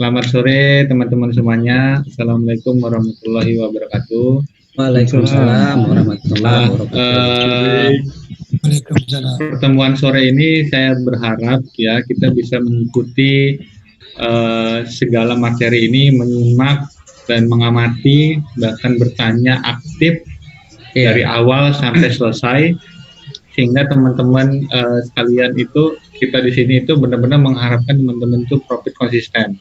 Selamat sore teman-teman semuanya. Assalamualaikum warahmatullahi wabarakatuh. Waalaikumsalam warahmatullahi wabarakatuh. Pertemuan sore ini saya berharap ya kita bisa mengikuti segala materi ini, menyimak dan mengamati, bahkan bertanya aktif dari awal sampai selesai, sehingga teman-teman sekalian itu, kita di sini itu benar-benar mengharapkan teman-teman itu profit konsisten.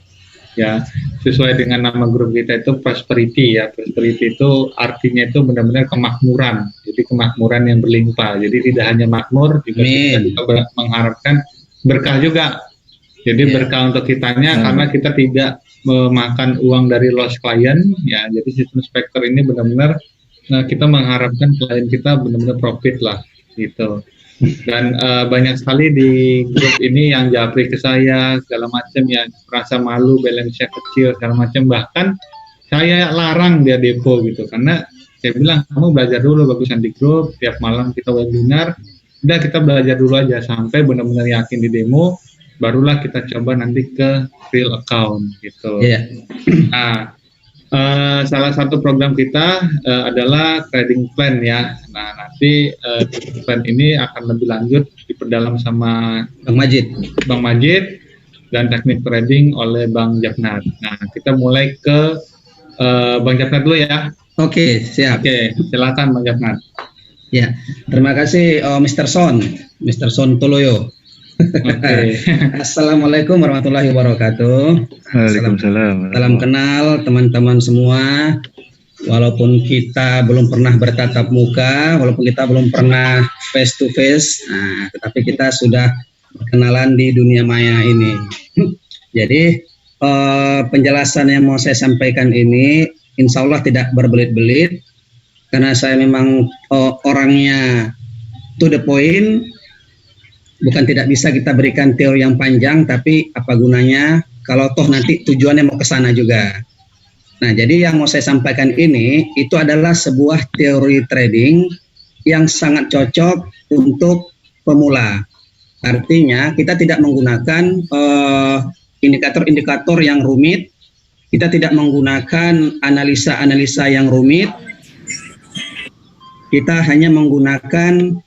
Ya, sesuai dengan nama grup kita itu prosperity ya. Prosperity itu artinya itu benar-benar kemakmuran. Jadi kemakmuran yang berlimpah. Jadi tidak hanya makmur, juga kita mengharapkan berkah juga. Jadi berkah untuk kitanya karena kita tidak memakan uang dari loss client ya. Jadi sistem Spectre ini benar-benar kita mengharapkan klien kita benar-benar profit lah gitu. Dan banyak sekali di grup ini yang japri ke saya segala macam, yang merasa malu balance-nya kecil segala macam, bahkan saya larang dia depo gitu, karena saya bilang kamu belajar dulu, bagusan di grup, tiap malam kita webinar, udah kita belajar dulu aja sampai benar-benar yakin di demo, barulah kita coba nanti ke real account gitu. Nah, salah satu program kita adalah trading plan ya. Nah, nanti plan ini akan lebih lanjut diperdalam sama Bang Majid dan teknik trading oleh Bang Japnat. Nah, kita mulai ke Bang Japnat dulu ya. Oke, siap. Oke, silakan Bang Japnat. Ya, terima kasih Mr. Son Toloyo. Assalamualaikum warahmatullahi wabarakatuh. Waalaikumsalam. Salam kenal teman-teman semua. Walaupun kita belum pernah bertatap muka, walaupun kita belum pernah face to face, tetapi kita sudah berkenalan di dunia maya ini. Jadi penjelasan yang mau saya sampaikan ini, insya Allah tidak berbelit-belit, karena saya memang orangnya to the point. Bukan tidak bisa kita berikan teori yang panjang, tapi apa gunanya kalau toh nanti tujuannya mau ke sana juga. Nah, jadi yang mau saya sampaikan ini itu adalah sebuah teori trading yang sangat cocok untuk pemula. Artinya kita tidak menggunakan indikator-indikator yang rumit, kita tidak menggunakan analisa-analisa yang rumit, kita hanya menggunakan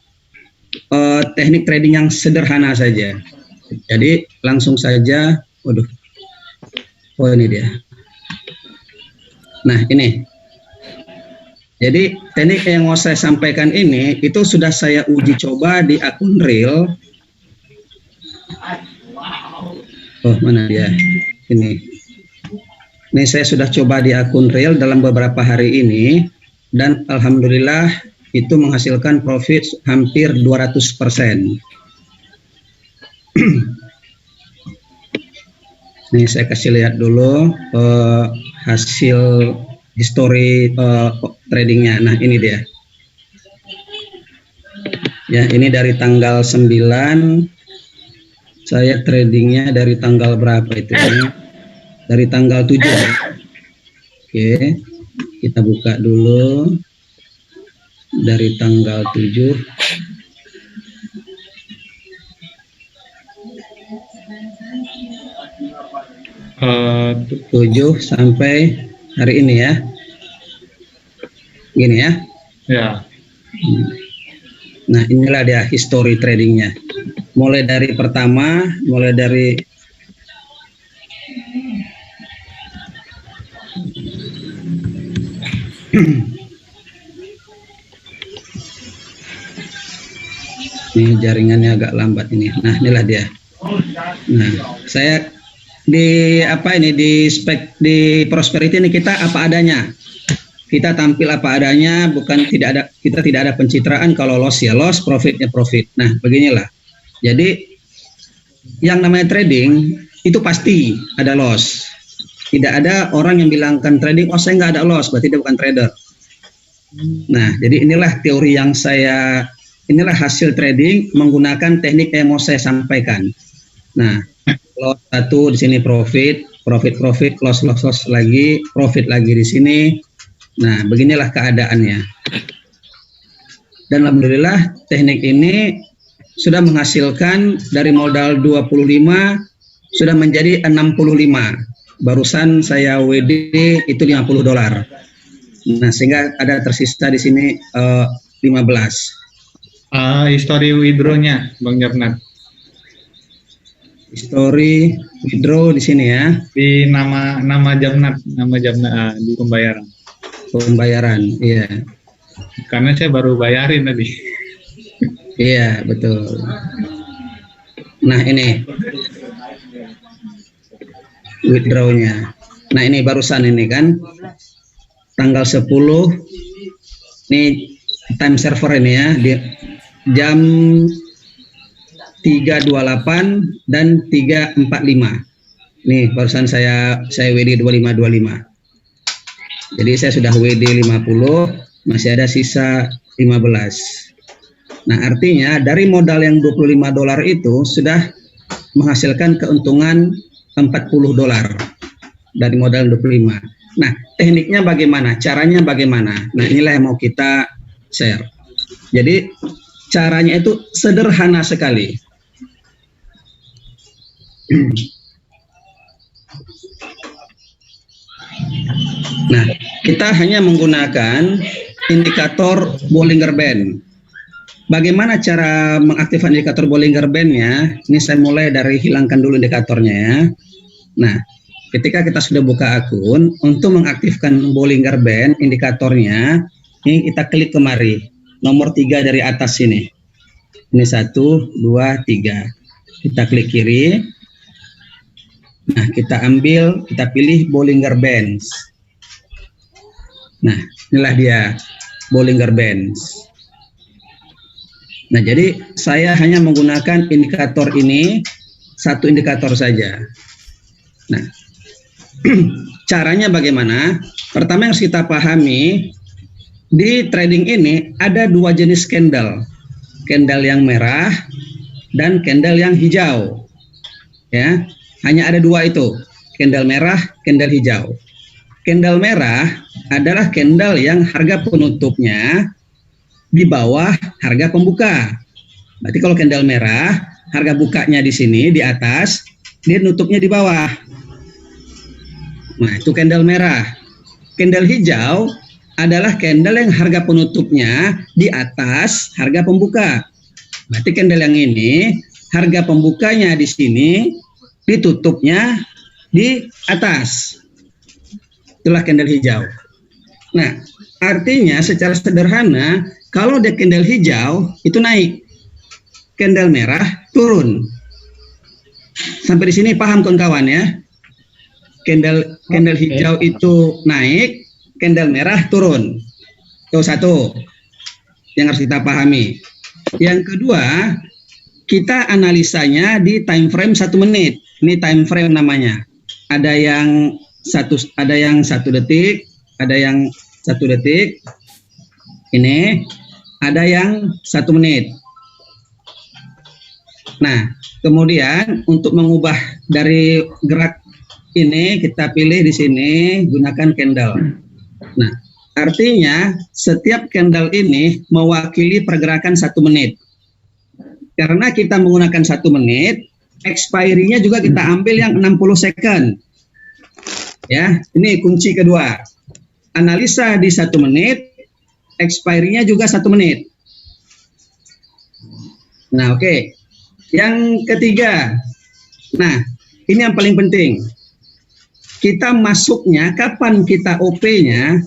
teknik trading yang sederhana saja. Jadi langsung saja, ini dia. Nah, ini. Jadi teknik yang mau saya sampaikan ini itu sudah saya uji coba di akun real. Mana dia? Ini saya sudah coba di akun real dalam beberapa hari ini, dan alhamdulillah itu menghasilkan profit hampir 200%. Nih saya kasih lihat dulu hasil history tradingnya. Nah, ini dia. Ya, ini dari tanggal 9. Saya tradingnya dari tanggal berapa itu? Dari tanggal 7. Oke, kita buka dulu. Dari tanggal 7 sampai hari ini ya, gini ya. Nah, inilah dia history tradingnya, mulai dari pertama, mulai dari ini jaringannya agak lambat ini. Nah, inilah dia. Nah, saya di di prosperity ini kita apa adanya. Kita tampil apa adanya, kita tidak ada pencitraan. Kalau loss ya loss, profitnya profit. Nah, beginilah. Jadi yang namanya trading itu pasti ada loss. Tidak ada orang yang bilangkan trading, saya nggak ada loss, berarti dia bukan trader. Nah, jadi inilah teori yang inilah hasil trading menggunakan teknik yang mau saya sampaikan. Nah, loss satu di sini profit, loss lagi, profit lagi di sini. Nah, beginilah keadaannya. Dan alhamdulillah teknik ini sudah menghasilkan dari modal 25 sudah menjadi 65. barusan saya WD itu $50. Nah, sehingga ada tersisa di sini 15. History withdraw-nya, Bang Jafnat. History withdraw di sini ya. Di nama Jamnat di pembayaran. Pembayaran, iya. Karena saya baru bayarin tadi. Iya, betul. Nah, ini withdraw-nya. Nah, ini barusan ini kan tanggal 10 ini time server ini ya, di jam 3.28 dan 3.45. Nih, barusan saya WD 2525. Jadi saya sudah WD 50, masih ada sisa 15. Nah, artinya dari modal yang $25 itu sudah menghasilkan keuntungan $40 dari modal 25. Nah, tekniknya bagaimana? Caranya bagaimana? Nah, inilah yang mau kita share. Jadi, caranya itu sederhana sekali. Nah, kita hanya menggunakan indikator Bollinger Band. Bagaimana cara mengaktifkan indikator Bollinger Band-nya? Ini saya mulai dari hilangkan dulu indikatornya ya. Nah, ketika kita sudah buka akun, untuk mengaktifkan Bollinger Band indikatornya, ini kita klik kemari, nomor 3 dari atas sini. Ini 1, 2, 3. Kita klik kiri. Nah, kita ambil, kita pilih Bollinger Bands. Nah, inilah dia Bollinger Bands. Nah, jadi saya hanya menggunakan indikator ini, satu indikator saja. Nah, caranya bagaimana? Pertama yang harus kita pahami, di trading ini ada dua jenis candle. Candle yang merah dan candle yang hijau. Ya, hanya ada dua itu, candle merah, candle hijau. Candle merah adalah candle yang harga penutupnya di bawah harga pembuka. Berarti kalau candle merah, harga bukanya di sini di atas, dia nutupnya di bawah. Nah, itu candle merah. Candle hijau adalah candle yang harga penutupnya di atas harga pembuka. Berarti candle yang ini harga pembukanya di sini, ditutupnya di atas. Itulah candle hijau. Nah, artinya secara sederhana, kalau dia candle hijau itu naik, candle merah turun. Sampai di sini paham kawan-kawan ya? Candle hijau itu naik, candle merah turun. Itu satu yang harus kita pahami. Yang kedua, kita analisanya di time frame 1 menit. Ini time frame namanya. Ada yang 1 detik, ada yang 1 detik. Ini ada yang 1 menit. Nah, kemudian untuk mengubah dari gerak ini kita pilih di sini gunakan candle. Nah, artinya setiap candle ini mewakili pergerakan 1 menit. Karena kita menggunakan 1 menit, expiry-nya juga kita ambil yang 60 second. Ya, ini kunci kedua. Analisa di 1 menit, expiry-nya juga 1 menit. Nah, oke. Yang ketiga. Nah, ini yang paling penting. Kita masuknya, kapan kita OP-nya?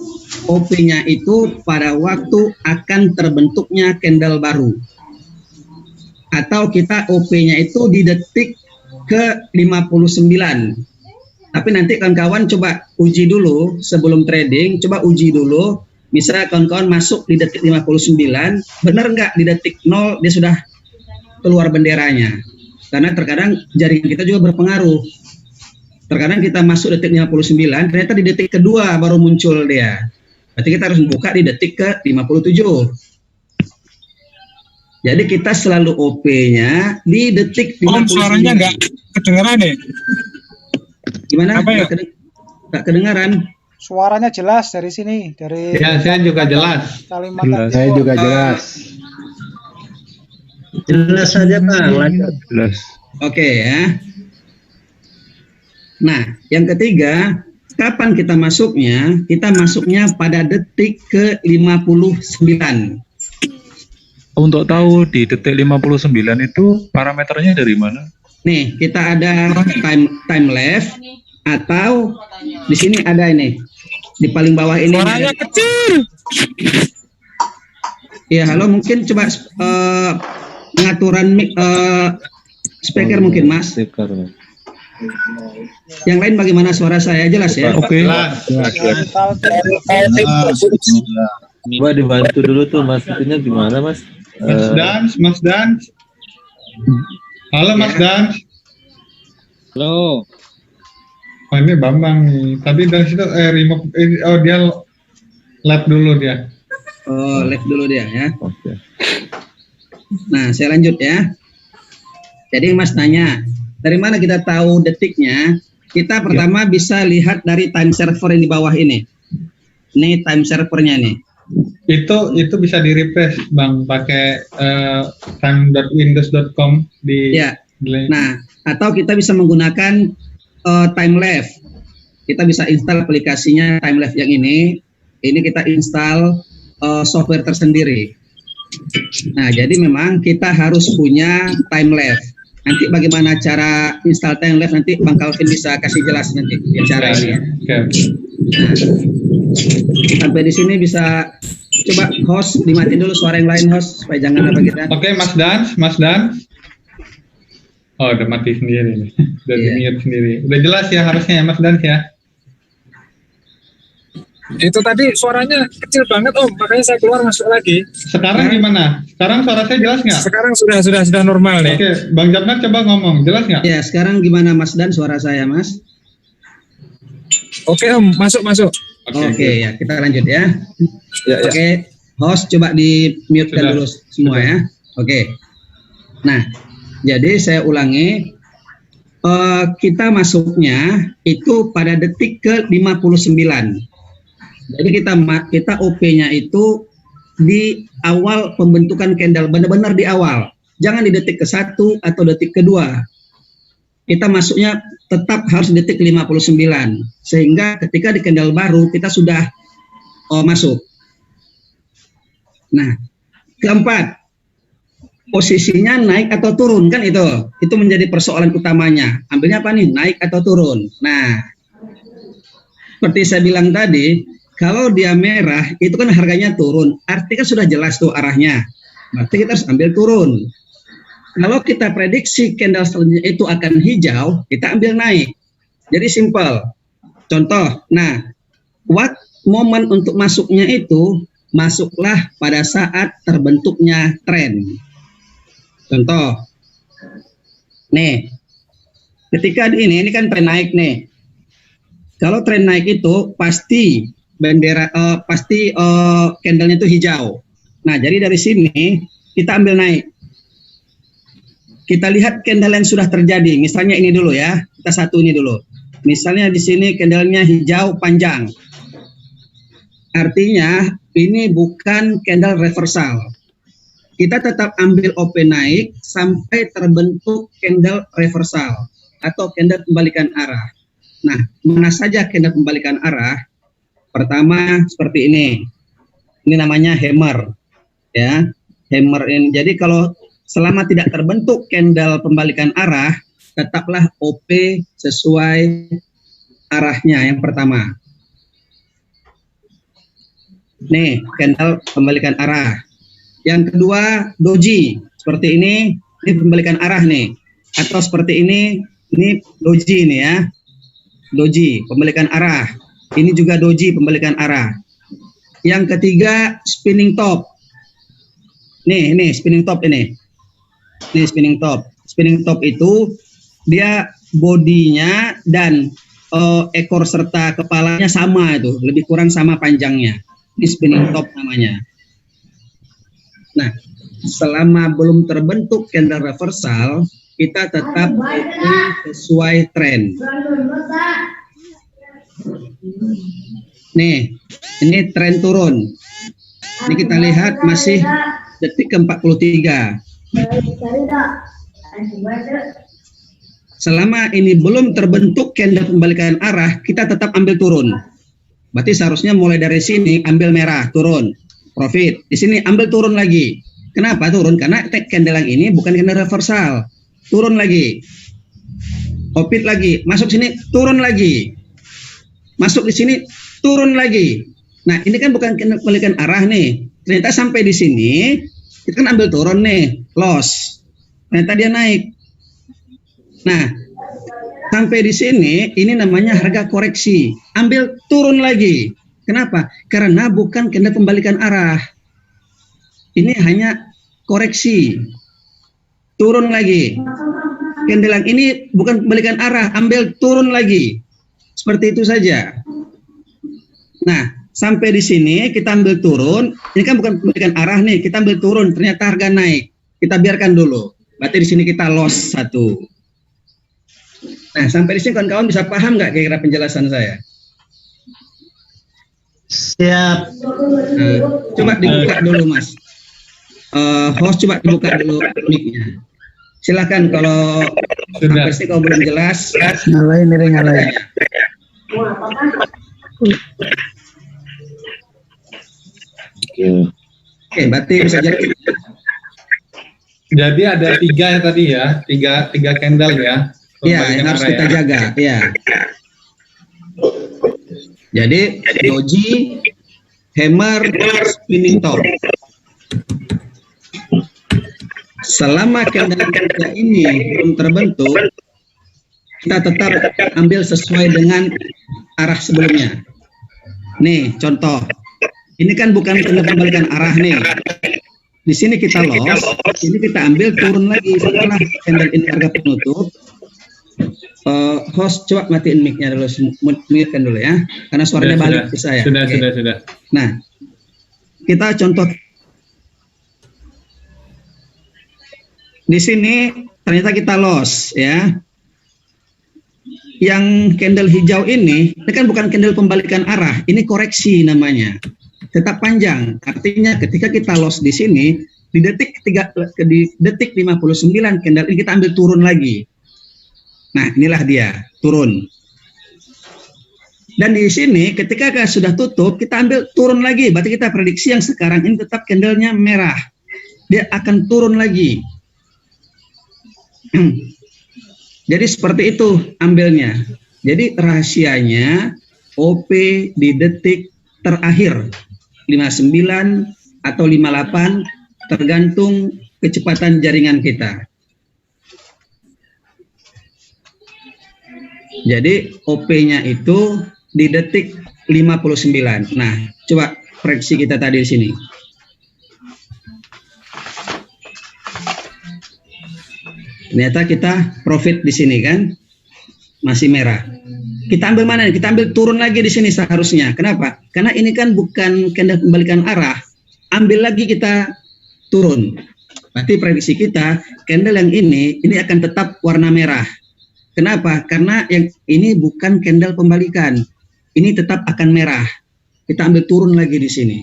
OP-nya itu pada waktu akan terbentuknya candle baru. Atau kita OP-nya itu di detik ke 59. Tapi nanti kawan-kawan coba uji dulu sebelum trading, coba uji dulu. Misalnya kawan-kawan masuk di detik 59, benar nggak di detik 0 dia sudah keluar benderanya? Karena terkadang jaringan kita juga berpengaruh. Terkadang kita masuk detik 59, ternyata di detik kedua baru muncul dia. Berarti kita harus buka di detik ke 57. Jadi kita selalu OP-nya di detik 59. Suaranya nggak kedengeran ya? Gimana? Apa ya? Nggak kedengaran? Suaranya jelas dari sini, dari Ya, saya juga jelas. Kalimantan Saya Timur. juga jelas. Jelas saja Bang. Jelas. Oke ya. Nah, yang ketiga, kapan kita masuknya? Kita masuknya pada detik ke 59. Untuk tahu di detik 59 itu parameternya dari mana? Nih, kita ada time left atau di sini ada ini. Di paling bawah ini. Suaranya kecil. Ya, halo, mungkin coba pengaturan mic speaker mungkin, Mas. Yang lain bagaimana suara saya? Jelas ya? Oke. Coba dibantu dulu tuh Mas, itunya gimana Mas? Mas Dans. Halo Mas Dans. Halo. Oh, ini Bambang nih. Tadi dari situ remove dia lab dulu dia. Oh, live dulu dia ya. Oke. Nah, saya lanjut ya. Jadi Mas tanya, dari mana kita tahu detiknya? Kita pertama bisa lihat dari time server yang di bawah ini. Ini time servernya nih. Itu bisa di refresh Bang pakai time.windows.com di Ya. Nah, atau kita bisa menggunakan time left. Kita bisa install aplikasinya time left yang ini. Ini kita install software tersendiri. Nah, jadi memang kita harus punya time left. Nanti bagaimana cara install time left nanti Bang Calvin bisa kasih jelas nanti ya, cara ini ya. Oke. Sampai di sini bisa coba host dimatiin dulu suara yang lain host supaya jangan apa kita. Oke, Mas Dan. Oh, udah mati sendiri nih. Udah Iya. di-mute sendiri. Udah jelas ya harusnya ya Mas Dan ya. Itu tadi suaranya kecil banget Om, makanya saya keluar masuk lagi. Sekarang gimana? Sekarang suara saya jelas nggak? Sekarang sudah normal nih. Oke, Bang Japnar coba ngomong, jelas nggak? Ya, sekarang gimana Mas Dan suara saya Mas? Oke Om, masuk. Oke, ya kita lanjut ya. Ya. Oke, host coba di mute kan Sudah. dulu semua ya. Oke. Nah, jadi saya ulangi, kita masuknya itu pada detik ke 59. Jadi kita OP-nya itu di awal pembentukan candle, benar-benar di awal. Jangan di detik ke-1 atau detik kedua. Kita masuknya tetap harus di detik 59. Sehingga ketika di candle baru kita sudah masuk. Nah, keempat, posisinya naik atau turun kan itu menjadi persoalan utamanya. Ambilnya apa nih, naik atau turun. Nah, seperti saya bilang tadi, kalau dia merah itu kan harganya turun, artinya sudah jelas tuh arahnya, berarti kita harus ambil turun. Kalau kita prediksi candle selanjutnya itu akan hijau, kita ambil naik. Jadi simple. Contoh, nah, momen untuk masuknya itu masuklah pada saat terbentuknya tren. Contoh, nih, ketika ini kan tren naik nih. Kalau tren naik itu pasti candlenya itu hijau. Nah, jadi dari sini kita ambil naik. Kita lihat candle yang sudah terjadi. Misalnya ini dulu ya, kita satu ini dulu. Misalnya di sini candlenya hijau panjang. Artinya ini bukan candle reversal. Kita tetap ambil OP naik sampai terbentuk candle reversal atau candle pembalikan arah. Nah, mana saja candle pembalikan arah? Pertama seperti ini. Ini namanya hammer. Ya, hammer ini. Jadi kalau selama tidak terbentuk candle pembalikan arah, tetaplah OP sesuai arahnya yang pertama. Nih, candle pembalikan arah. Yang kedua, doji. Seperti ini pembalikan arah nih. Atau seperti ini doji nih ya. Doji, pembalikan arah. Ini juga doji, pembalikan arah. Yang ketiga, spinning top. Nih spinning top ini. Ini spinning top. Spinning top itu dia bodinya dan ekor serta kepalanya sama itu, lebih kurang sama panjangnya. Ini spinning top namanya. Nah, selama belum terbentuk candle reversal, kita tetap sesuai tren. Nih, ini tren turun. Ini kita lihat masih detik ke-43. selama ini belum terbentuk candle pembalikan arah, kita tetap ambil turun. Berarti seharusnya mulai dari sini ambil merah, turun, profit. Di sini ambil turun lagi. Kenapa turun? Karena candle yang ini bukan candle reversal. Turun lagi. Profit lagi, masuk sini, turun lagi. Masuk di sini, turun lagi. Nah, ini kan bukan candle pembalikan arah nih. Ternyata sampai di sini, kita kan ambil turun nih, loss. Ternyata dia naik. Nah, sampai di sini, ini namanya harga koreksi. Ambil turun lagi. Kenapa? Karena bukan candle pembalikan arah. Ini hanya koreksi. Turun lagi. Candle yang ini bukan pembalikan arah. Ambil turun lagi. Seperti itu saja. Nah, sampai di sini kita ambil turun. Ini kan bukan pembalikan arah nih. Kita ambil turun. Ternyata harga naik. Kita biarkan dulu. Berarti di sini kita loss 1. Nah, sampai di sini kawan-kawan bisa paham nggak kira-kira penjelasan saya? Siap. Coba dibuka dulu, Mas. Host coba dibuka dulu mic-nya. Silakan kalau Sudah. sampai sini kalau belum jelas. Ngalahin ini ngalahin. Oke, berarti bisa jadi. Jadi ada 3 ya tadi ya, tiga candle ya. Iya, Pembalikan yang harus arah kita ya. jaga. Iya. Jadi doji, hammer, spinning top. Selama candle-candle ini belum terbentuk, kita tetap ambil sesuai dengan arah sebelumnya. Nih, contoh. Ini kan bukan candle pembalikan arah nih. Di sini kita loss, ini kita ambil turun lagi setelah candle ini harga penutup. Host coba matiin mic-nya dulu, mute-kan dulu ya, karena suaranya balik ke saya. Sudah, Oke. sudah. Nah, kita contoh di sini ternyata kita loss ya. Yang candle hijau ini kan bukan candle pembalikan arah, ini koreksi namanya. Tetap panjang, artinya ketika kita loss di sini di detik 59 candle ini kita ambil turun lagi. Nah, inilah dia turun. Dan di sini ketika sudah tutup kita ambil turun lagi, berarti kita prediksi yang sekarang ini tetap candlenya merah, dia akan turun lagi. Jadi seperti itu ambilnya. Jadi rahasianya OP di detik terakhir 59 atau 58 tergantung kecepatan jaringan kita. Jadi OP-nya itu di detik 59. Nah, coba prediksi kita tadi di sini. Ternyata kita profit di sini kan, masih merah. Kita ambil mana? Kita ambil turun lagi di sini seharusnya. Kenapa? Karena ini kan bukan candle pembalikan arah. Ambil lagi kita turun. Berarti prediksi kita candle yang ini akan tetap warna merah. Kenapa? Karena yang ini bukan candle pembalikan. Ini tetap akan merah. Kita ambil turun lagi di sini.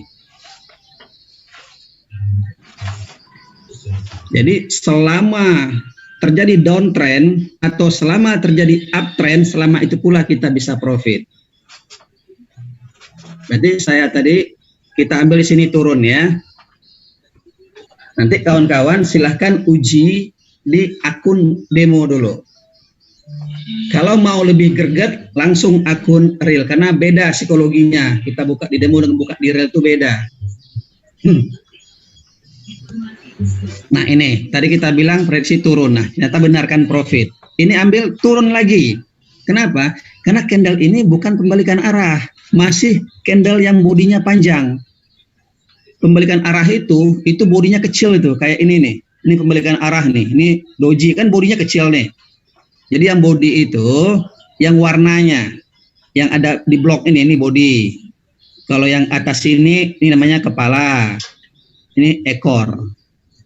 Jadi selama terjadi downtrend atau selama terjadi uptrend, selama itu pula kita bisa profit. Berarti saya tadi kita ambil di sini turun ya. Nanti kawan-kawan silahkan uji di akun demo dulu. Kalau mau lebih greget, langsung akun real, karena beda psikologinya. Kita buka di demo dengan buka di real itu beda. Nah ini, tadi kita bilang prediksi turun. Nah, ternyata benarkan profit. Ini ambil turun lagi. Kenapa? Karena candle ini bukan pembalikan arah. Masih candle yang bodinya panjang. Pembalikan arah itu bodinya kecil itu. Kayak ini nih. Ini pembalikan arah nih. Ini doji, kan bodinya kecil nih. Jadi yang body itu, yang warnanya, yang ada di blok ini body. Kalau yang atas ini namanya kepala, ini ekor.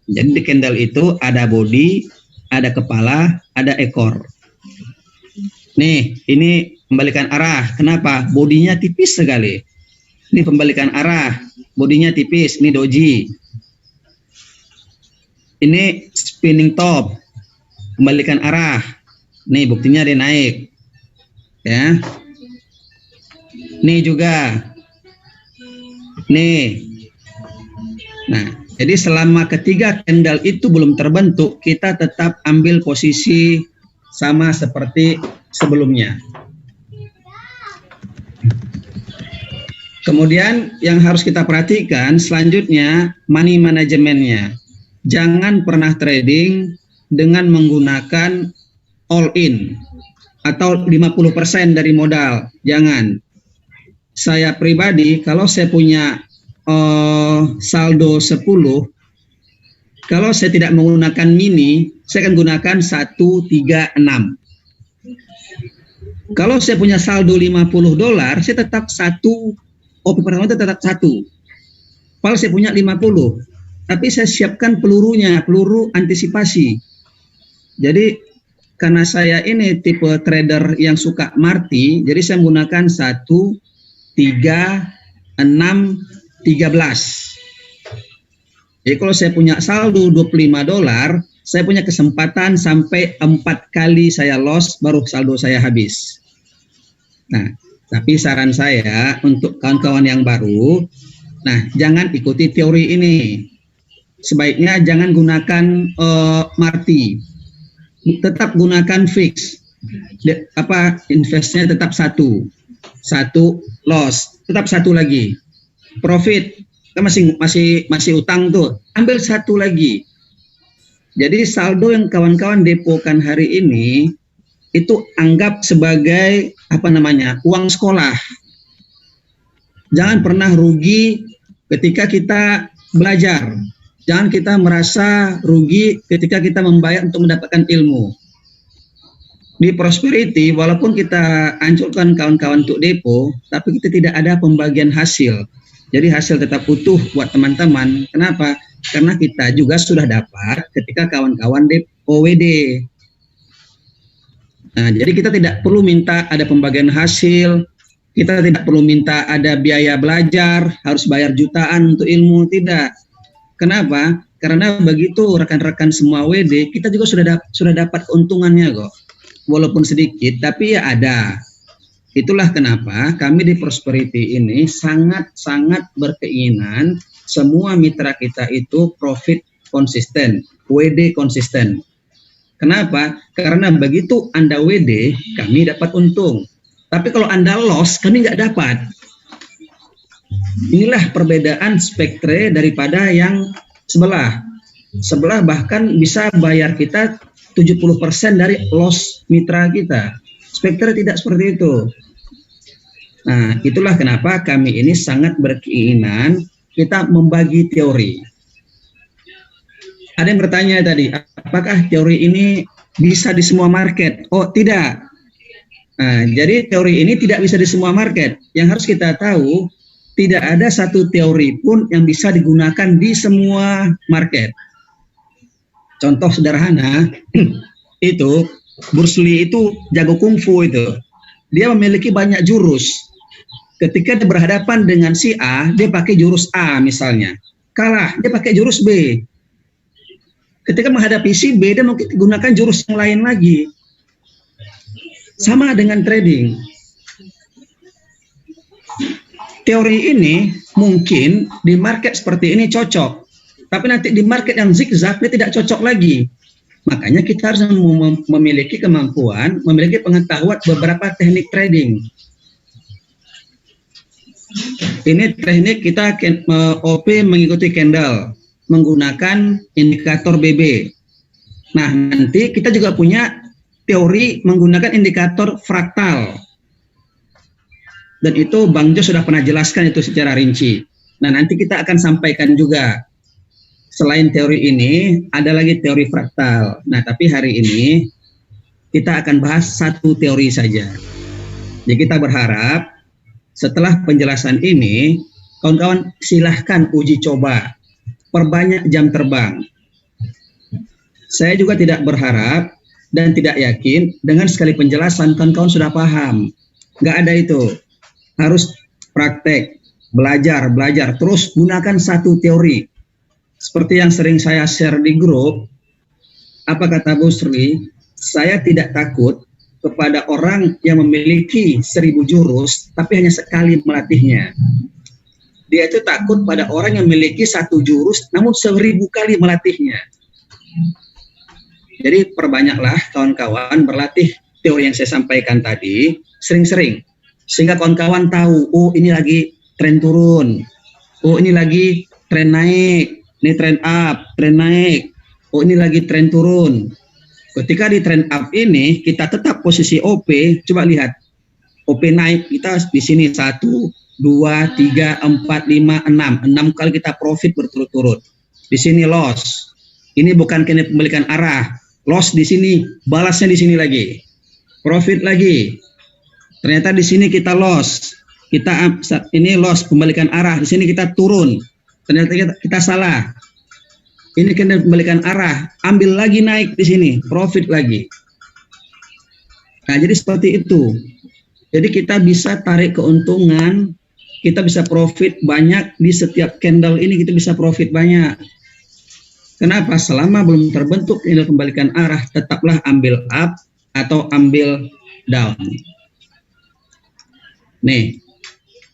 Jadi di candle itu ada body, ada kepala, ada ekor. Nih, ini pembalikan arah. Kenapa? Bodinya tipis sekali. Ini pembalikan arah, bodinya tipis. Ini doji. Ini spinning top, pembalikan arah. Nih buktinya dia naik. Ya. Nih juga. Nih. Nah, jadi selama ketiga candle itu belum terbentuk, kita tetap ambil posisi sama seperti sebelumnya. Kemudian yang harus kita perhatikan selanjutnya money manajemennya. Jangan pernah trading dengan menggunakan all in atau 50% dari modal. Jangan. Saya pribadi kalau saya punya saldo 10, kalau saya tidak menggunakan mini, saya akan gunakan 136. Kalau saya punya saldo $50, saya tetap OP pertama itu tetap 1. Kalau saya punya 50, tapi saya siapkan pelurunya, peluru antisipasi. Jadi karena saya ini tipe trader yang suka marti, jadi saya menggunakan 1, 3, 6, 13. Jadi kalau saya punya saldo $25, saya punya kesempatan sampai 4 kali saya loss baru saldo saya habis. Nah, tapi saran saya untuk kawan-kawan yang baru, nah jangan ikuti teori ini. Sebaiknya jangan gunakan marti, tetap gunakan fix. Investnya tetap 1 loss, tetap 1 lagi. Profit, kan masih utang tuh, ambil 1 lagi. Jadi saldo yang kawan-kawan depokan hari ini itu anggap sebagai uang sekolah. Jangan pernah rugi ketika kita belajar. Jangan kita merasa rugi ketika kita membayar untuk mendapatkan ilmu. Di Prosperity, walaupun kita anjurkan kawan-kawan untuk depo, tapi kita tidak ada pembagian hasil. Jadi hasil tetap utuh buat teman-teman. Kenapa? Karena kita juga sudah dapat ketika kawan-kawan depo WD. Nah, jadi kita tidak perlu minta ada pembagian hasil, kita tidak perlu minta ada biaya belajar, harus bayar jutaan untuk ilmu, tidak. Kenapa? Karena begitu rekan-rekan semua WD, kita juga sudah dapat keuntungannya kok. Walaupun sedikit, tapi ya ada. Itulah kenapa kami di Prosperity ini sangat-sangat berkeinginan semua mitra kita itu profit konsisten, WD konsisten. Kenapa? Karena begitu Anda WD, kami dapat untung. Tapi kalau Anda loss, kami nggak dapat. Inilah perbedaan spektre daripada yang sebelah. Sebelah bahkan bisa bayar kita 70% dari loss mitra kita. Spektre tidak seperti itu. Nah, itulah kenapa kami ini sangat berkeinginan kita membagi teori. Ada yang bertanya tadi, apakah teori ini bisa di semua market? Oh, tidak. Nah, jadi teori ini tidak bisa di semua market. Yang harus kita tahu, tidak ada satu teori pun yang bisa digunakan di semua market. Contoh sederhana, itu Bruce Lee itu jago kungfu itu. Dia memiliki banyak jurus. Ketika dia berhadapan dengan si A, dia pakai jurus A misalnya. Kalah, dia pakai jurus B. Ketika menghadapi si B, dia mungkin gunakan jurus yang lain lagi. Sama dengan trading. Teori ini mungkin di market seperti ini cocok. Tapi nanti di market yang zigzag, dia tidak cocok lagi. Makanya kita harus memiliki kemampuan, memiliki pengetahuan beberapa teknik trading. Ini teknik kita OP mengikuti candle, menggunakan indikator BB. Nah, nanti kita juga punya teori menggunakan indikator fraktal. Dan itu Bang Jo sudah pernah jelaskan itu secara rinci. Nah, nanti kita akan sampaikan juga. Selain teori ini, ada lagi teori fraktal. Nah, tapi hari ini kita akan bahas satu teori saja. Jadi kita berharap setelah penjelasan ini, kawan-kawan silahkan uji coba. Perbanyak jam terbang. Saya juga tidak berharap dan tidak yakin dengan sekali penjelasan kawan-kawan sudah paham. Nggak ada itu. Harus praktek, belajar, terus gunakan satu teori. Seperti yang sering saya share di grup, apa kata Bu Sri, saya tidak takut kepada orang yang memiliki 1000 jurus tapi hanya sekali melatihnya. Dia itu takut pada orang yang memiliki 1 jurus namun 1000 kali melatihnya. Jadi perbanyaklah kawan-kawan berlatih teori yang saya sampaikan tadi sering-sering, sehingga kawan-kawan tahu, oh ini lagi tren turun, oh ini lagi tren naik, ini tren up, tren naik, oh ini lagi tren turun. Ketika di trend up ini kita tetap posisi OP, coba lihat OP naik kita di sini 1, 2, 3, 4, 5, 6 kali kita profit berturut-turut. Di sini loss. Ini bukan kena pembalikan arah. Loss di sini, balasnya di sini lagi. Profit lagi. Ternyata di sini kita loss. Ini loss pembalikan arah. Di sini kita turun. Ternyata kita salah. Ini kena pembalikan arah, ambil lagi naik di sini, profit lagi. Nah, jadi seperti itu. Jadi kita bisa tarik keuntungan, kita bisa profit banyak di setiap candle ini, kita bisa profit banyak. Kenapa? Selama belum terbentuk candle pembalikan arah, tetaplah ambil up atau ambil down. Nih,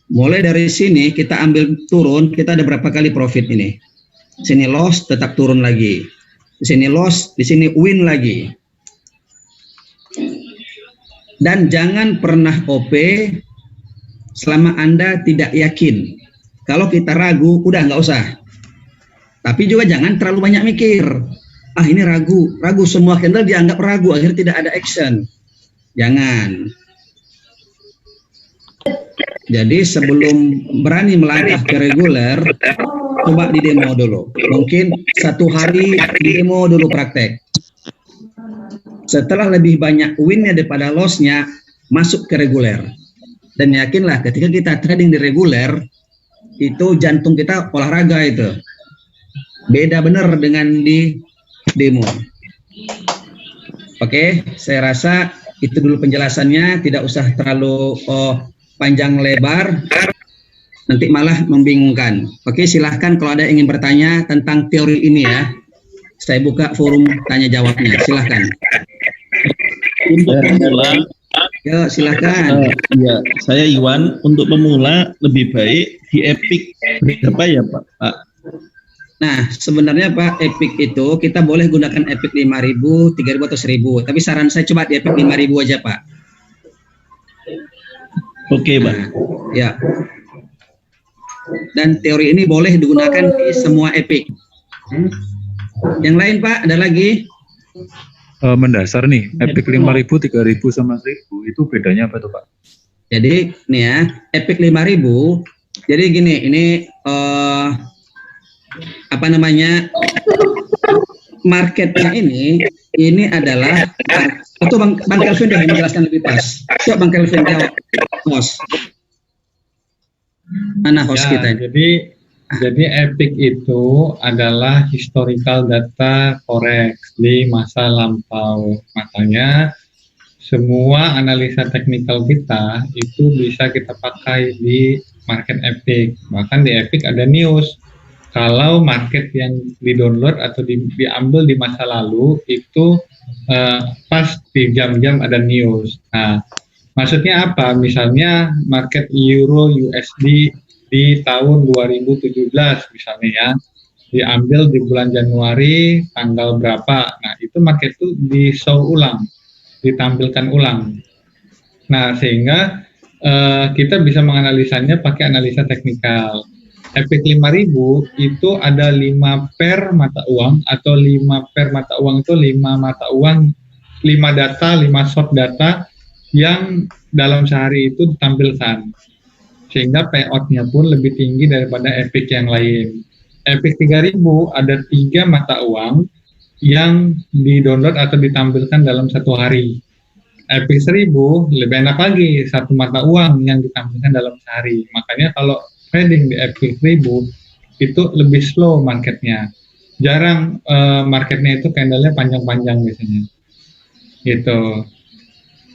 mulai dari sini kita ambil turun, kita ada berapa kali profit ini? Sini loss, tetap turun lagi. Di sini loss, di sini win lagi. Dan jangan pernah OP selama Anda tidak yakin. Kalau kita ragu, udah nggak usah. Tapi juga jangan terlalu banyak mikir. Ah ini ragu semua candle dianggap ragu, akhirnya tidak ada action. Jangan. Jadi sebelum berani melangkah ke reguler, coba di demo dulu. Mungkin 1 hari di demo dulu praktek. Setelah lebih banyak winnya daripada lossnya, masuk ke reguler. Dan yakinlah ketika kita trading di reguler, itu jantung kita olahraga itu. Beda benar dengan di demo. Oke, saya rasa itu dulu penjelasannya. Tidak usah terlalu panjang lebar. Nanti malah membingungkan. Oke, silahkan kalau ada yang ingin bertanya tentang teori ini ya. Saya buka forum tanya jawabnya. Silahkan. Untuk pemula, Yo, silahkan. ya saya Iwan. Untuk pemula lebih baik di Epic berapa ya Pak? Nah, sebenarnya Pak, Epic itu kita boleh gunakan Epic 5.000, 3.000 atau 1.000. Tapi saran saya coba di Epic 5.000 aja Pak. Oke Pak. Nah, ya. Dan teori ini boleh digunakan di semua Epic. Yang lain Pak, ada lagi? Mendasar nih, Epic 5.000, 3.000 sama 1.000 itu bedanya apa tuh Pak? Jadi nih ya, Epic 5.000. Jadi gini, ini apa namanya? Marketnya ini adalah atau Bang Kelvin deh menjelaskan lebih pas. Coba Bang Kelvin jawab. Host. Mana host Ya, kita ini? jadi Epic itu adalah historical data forex di masa lampau. Makanya semua analisa teknikal kita itu bisa kita pakai di market Epic. Bahkan di Epic ada news. Kalau market yang di-download atau diambil di masa lalu itu pas di jam-jam ada news. Nah, maksudnya apa? Misalnya market Euro USD di tahun 2017 misalnya ya, diambil di bulan Januari tanggal berapa. Nah, itu market itu di-show ulang, ditampilkan ulang. Nah, sehingga kita bisa menganalisanya pakai analisa teknikal. Epic 5.000 itu ada 5 pair mata uang atau 5 pair mata uang itu 5 mata uang, 5 data, 5 short data yang dalam sehari itu ditampilkan. Sehingga payout-nya pun lebih tinggi daripada Epic yang lain. Epic 3.000 ada 3 mata uang yang di-download atau ditampilkan dalam 1 hari. Epic 1.000 lebih enak lagi, 1 mata uang yang ditampilkan dalam sehari. Makanya kalau trading di Epic 1000 itu lebih slow marketnya. Jarang marketnya itu candlenya panjang-panjang biasanya. Gitu.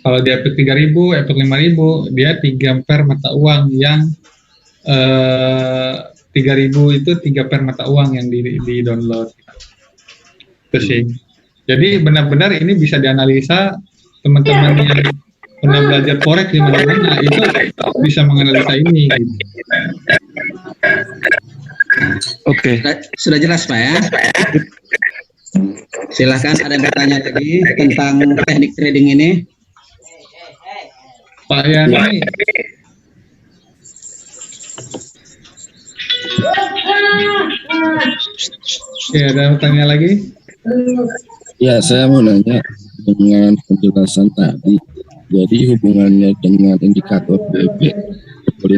Kalau di Epic 3000, Epic 5000 dia 3 pair mata uang yang 3000 itu 3 pair mata uang yang di download. Itu sih. Jadi benar-benar ini bisa dianalisa, teman-teman yang pernah belajar forex di mana-mana itu bisa menganalisa ini. Oke. Sudah jelas Pak ya? Silahkan ada yang bertanya lagi tentang teknik trading ini. Pak Yani, ya ada pertanyaan lagi? Ya, saya mau nanya dengan penjelasan tadi. Jadi hubungannya dengan indikator BB.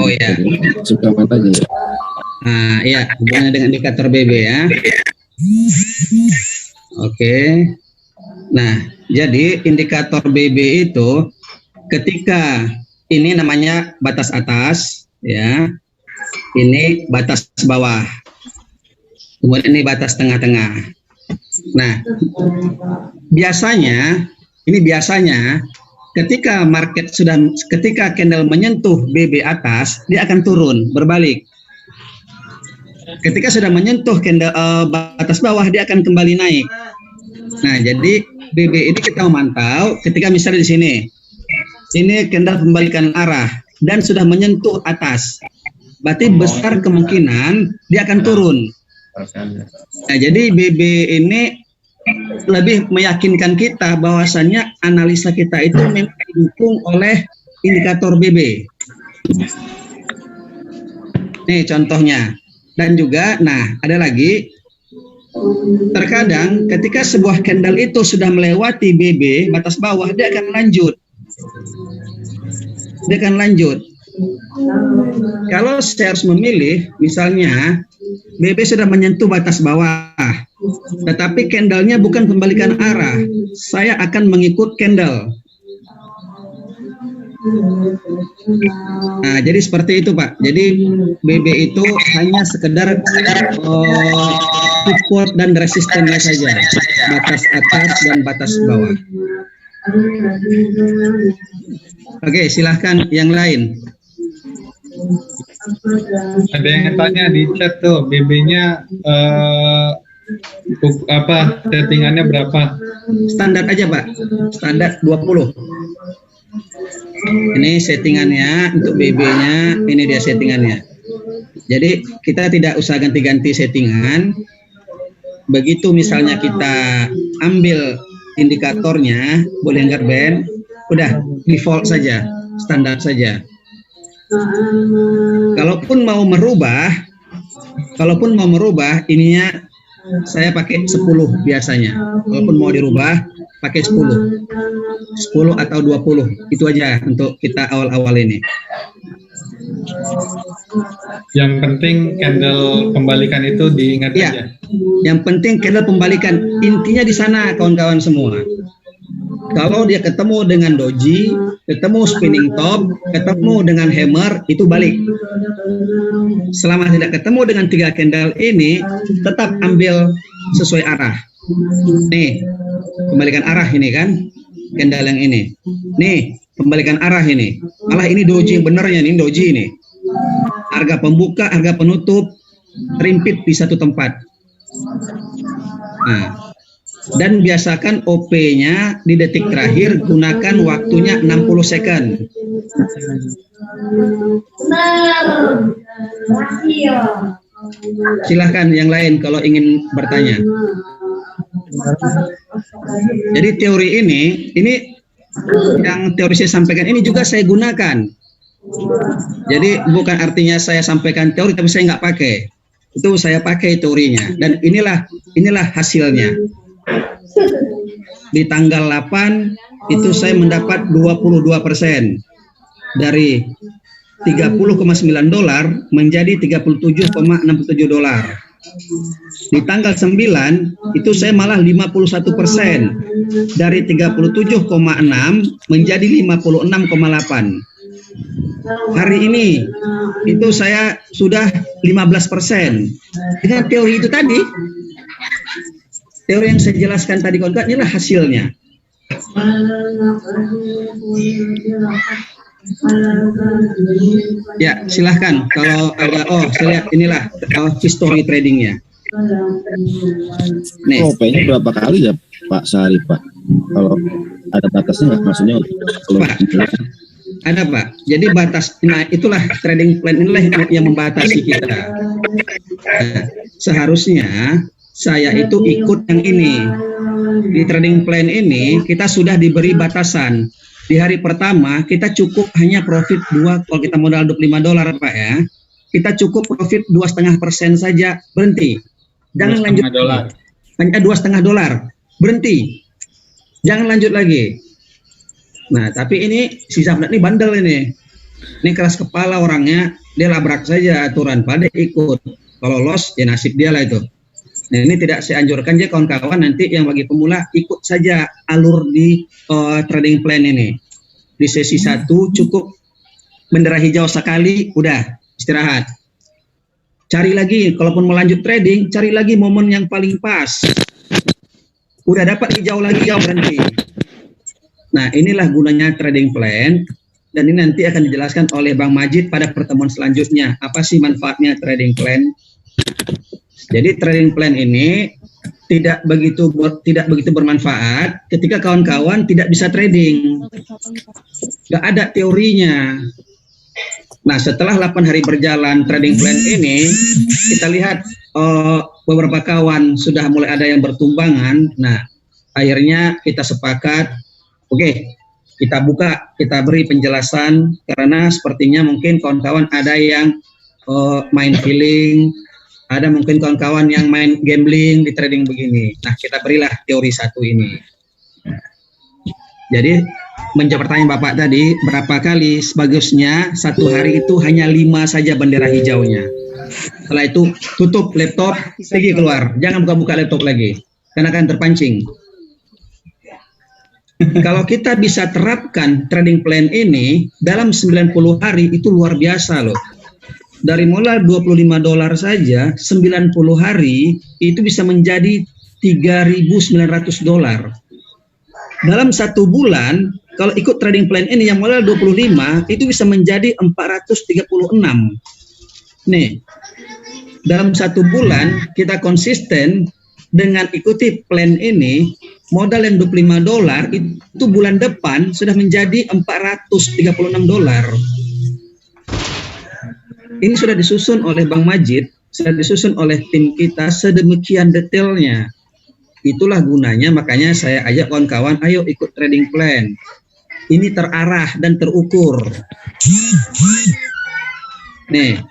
Oh iya. Suka matanya ya. Nah, iya, hubungannya dengan indikator BB ya. Oke. Nah, jadi indikator BB itu ketika ini namanya batas atas ya. Ini batas bawah. Kemudian ini batas tengah-tengah. Nah, biasanya ketika ketika candle menyentuh BB atas, dia akan turun berbalik. Ketika sudah menyentuh candle batas bawah, dia akan kembali naik. Nah, jadi BB ini kita memantau ketika misalnya di sini. Ini candle pembalikan arah dan sudah menyentuh atas. Berarti besar kemungkinan dia akan turun. Nah, jadi BB ini lebih meyakinkan kita bahwasannya analisa kita itu memang didukung oleh indikator BB. Nih contohnya. Dan juga, nah ada lagi, terkadang ketika sebuah candle itu sudah melewati BB batas bawah, dia akan lanjut. Kalau saya harus memilih, misalnya BB sudah menyentuh batas bawah, tetapi candlenya bukan pembalikan arah, saya akan mengikut candle. Nah, jadi seperti itu Pak. Jadi BB itu hanya sekedar support dan resistennya saja, batas atas dan batas bawah. Oke, silahkan yang lain. Ada yang tanya di chat tuh, BB-nya apa settingannya berapa? Standar aja Pak, standar 20. Ini settingannya untuk BB-nya, ini dia settingannya. Jadi kita tidak usah ganti-ganti settingan. Begitu misalnya kita ambil indikatornya, Bollinger Band, udah default saja, standar saja. Kalaupun mau merubah ininya saya pakai 10 biasanya. Kalaupun mau dirubah pakai 10 atau 20, itu aja untuk kita awal-awal ini. Yang penting candle pembalikan itu diingat ya, aja. Yang penting candle pembalikan, intinya di sana kawan-kawan semua. Kalau dia ketemu dengan doji, ketemu spinning top, ketemu dengan hammer, itu balik. Selama tidak ketemu dengan 3 candle ini, tetap ambil sesuai arah. Nih, pembalikan arah ini kan, candle yang ini. Nih, pembalikan arah ini. Malah ini doji yang benernya, ini doji ini. Harga pembuka, harga penutup, terimpit di satu tempat. Nah, dan biasakan OP-nya di detik terakhir, gunakan waktunya 60 second. Silahkan yang lain kalau ingin bertanya. Jadi teori ini yang teori saya sampaikan ini juga saya gunakan. Jadi bukan artinya saya sampaikan teori tapi saya nggak pakai. Itu saya pakai teorinya dan inilah hasilnya. Di tanggal 8 itu saya mendapat 22% dari $30,9 menjadi $37,67. Di tanggal 9 itu saya malah 51% dari 37,6 menjadi 56,8. Hari ini itu saya sudah 15%. Dengan teori itu tadi, teori yang saya jelaskan tadi kawan-kawan, inilah hasilnya. Ya, silahkan kalau ada, saya lihat inilah history tradingnya. Nih, OP-nya berapa kali ya Pak sehari Pak? Kalau ada batasnya nggak maksudnya? Kalau Pak, ada Pak. Jadi batas, nah itulah trading plan inilah yang membatasi kita. Nah, seharusnya saya itu ikut yang ini. Di trading plan ini kita sudah diberi batasan. Di hari pertama kita cukup hanya profit 2, kalau kita modal $25 Pak ya. Kita cukup profit 2,5% saja, berhenti. Jangan lanjut. $2,5. Hanya $2,5, berhenti. Jangan lanjut lagi. Nah, tapi ini si Zafnat ini bandel ini. Ini keras kepala orangnya, dia labrak saja aturan, pada ikut. Kalau loss, ya nasib dia lah itu. Nah, ini tidak saya anjurkan ya kawan-kawan, nanti yang bagi pemula ikut saja alur di trading plan ini. Di sesi 1 cukup bendera hijau sekali, udah istirahat. Cari lagi, kalaupun mau lanjut trading, cari lagi momen yang paling pas. Udah dapat hijau lagi, ya berhenti. Nah, inilah gunanya trading plan, dan ini nanti akan dijelaskan oleh Bang Majid pada pertemuan selanjutnya. Apa sih manfaatnya trading plan? Jadi trading plan ini tidak begitu bermanfaat ketika kawan-kawan tidak bisa trading. Nggak ada teorinya. Nah, setelah 8 hari berjalan trading plan ini, kita lihat beberapa kawan sudah mulai ada yang bertumbangan. Nah, akhirnya kita sepakat, oke, kita buka, kita beri penjelasan, karena sepertinya mungkin kawan-kawan ada yang main feeling, ada mungkin kawan-kawan yang main gambling di trading begini. Nah, kita berilah teori 1 ini. Jadi, menjawab pertanyaan Bapak tadi, berapa kali sebagusnya 1 hari itu hanya 5 saja bendera hijaunya. Setelah itu, tutup laptop, pergi keluar. Jangan buka-buka laptop lagi, karena akan terpancing. Kalau kita bisa terapkan trading plan ini dalam 90 hari, itu luar biasa loh. Dari mulai $25 saja, 90 hari, itu bisa menjadi $3.900. Dalam 1 bulan, kalau ikut trading plan ini yang modal 25, itu bisa menjadi 436. Nih, dalam 1 bulan kita konsisten dengan ikuti plan ini, modal yang $25 itu bulan depan sudah menjadi $436. Ini sudah disusun oleh Bang Majid, sudah disusun oleh tim kita sedemikian detailnya. Itulah gunanya, makanya saya ajak kawan-kawan, ayo ikut trading plan. Ini terarah dan terukur. Nih,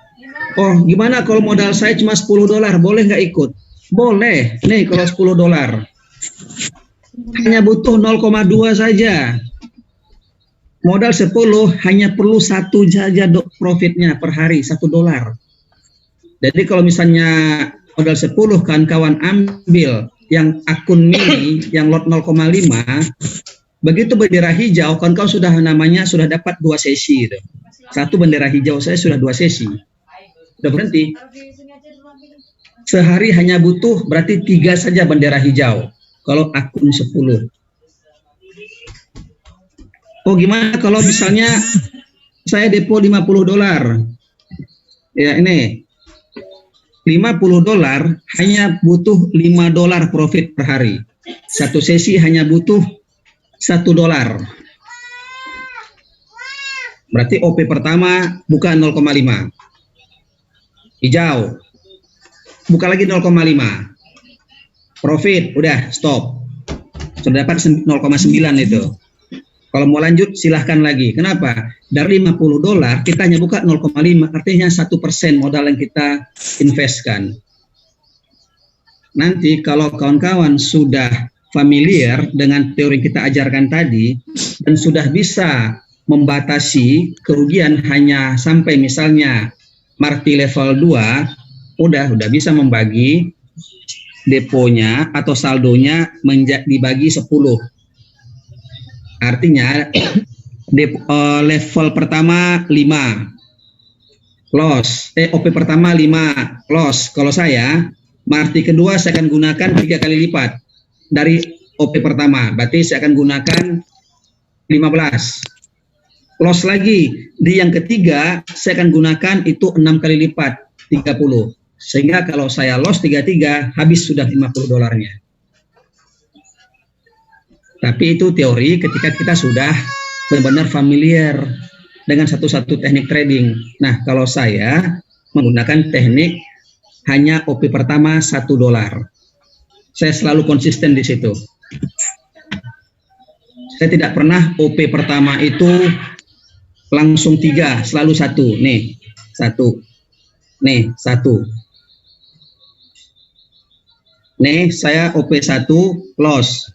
oh gimana kalau modal saya cuma $10, boleh nggak ikut? Boleh. Nih kalau $10, hanya butuh 0,2 saja. Modal 10 hanya perlu 1 saja profitnya per hari, $1. Jadi kalau misalnya modal 10 kawan-kawan ambil yang akun mini yang lot 0,5, begitu bendera hijau kawan-kawan sudah dapat 2 sesi itu. 1 bendera hijau saya sudah 2 sesi. Sudah berhenti. Sehari hanya butuh berarti 3 saja bendera hijau kalau akun 10. Oh gimana kalau misalnya saya depo $50? Ya ini $50 hanya butuh $5 profit per hari. 1 sesi hanya butuh $1. Berarti OP pertama buka 0,5. Hijau. Buka lagi 0,5. Profit, udah stop. Sudah dapat 0,9 itu. Kalau mau lanjut silahkan lagi. Kenapa? Dari $50 kita hanya buka 0,5, artinya 1% modal yang kita investkan. Nanti kalau kawan-kawan sudah familiar dengan teori yang kita ajarkan tadi dan sudah bisa membatasi kerugian hanya sampai misalnya marti level 2, udah bisa membagi deponya atau saldonya dibagi 10. Artinya level pertama 5 loss, OP pertama 5 loss. Kalau saya marti kedua saya akan gunakan 3 kali lipat dari OP pertama, berarti saya akan gunakan 15. Loss lagi di yang ketiga saya akan gunakan itu 6 kali lipat 30. Sehingga kalau saya loss 33, habis sudah 50 dolarnya. Tapi itu teori ketika kita sudah benar-benar familiar dengan satu-satu teknik trading. Nah, kalau saya menggunakan teknik hanya OP pertama 1 dolar. Saya selalu konsisten di situ. Saya tidak pernah OP pertama itu langsung 3, selalu 1. Nih, 1. Nih, 1. Nih, saya OP 1, loss.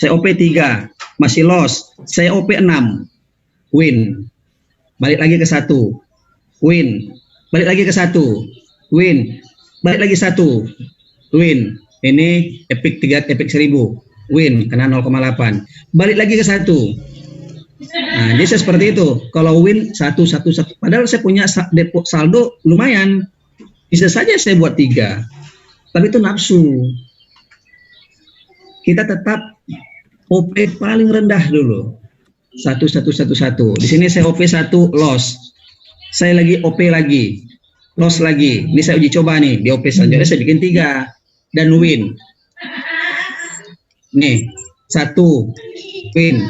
Saya OP 3, masih loss. Saya OP 6, win. Balik lagi ke 1, win. Balik lagi ke 1, win. Balik lagi 1, win. Ini epic 1000, win, kena 0,8. Balik lagi ke 1. Nah, jadi saya seperti itu. Kalau win 1. Padahal saya punya depo saldo lumayan. Bisa saja saya buat 3. Tapi itu nafsu. Kita tetap OP paling rendah dulu. 1. Di sini saya OP 1, loss. Saya lagi OP lagi. Loss lagi. Ini saya uji coba nih. Di OP selanjutnya saya bikin 3 dan win. Nih, 1 win.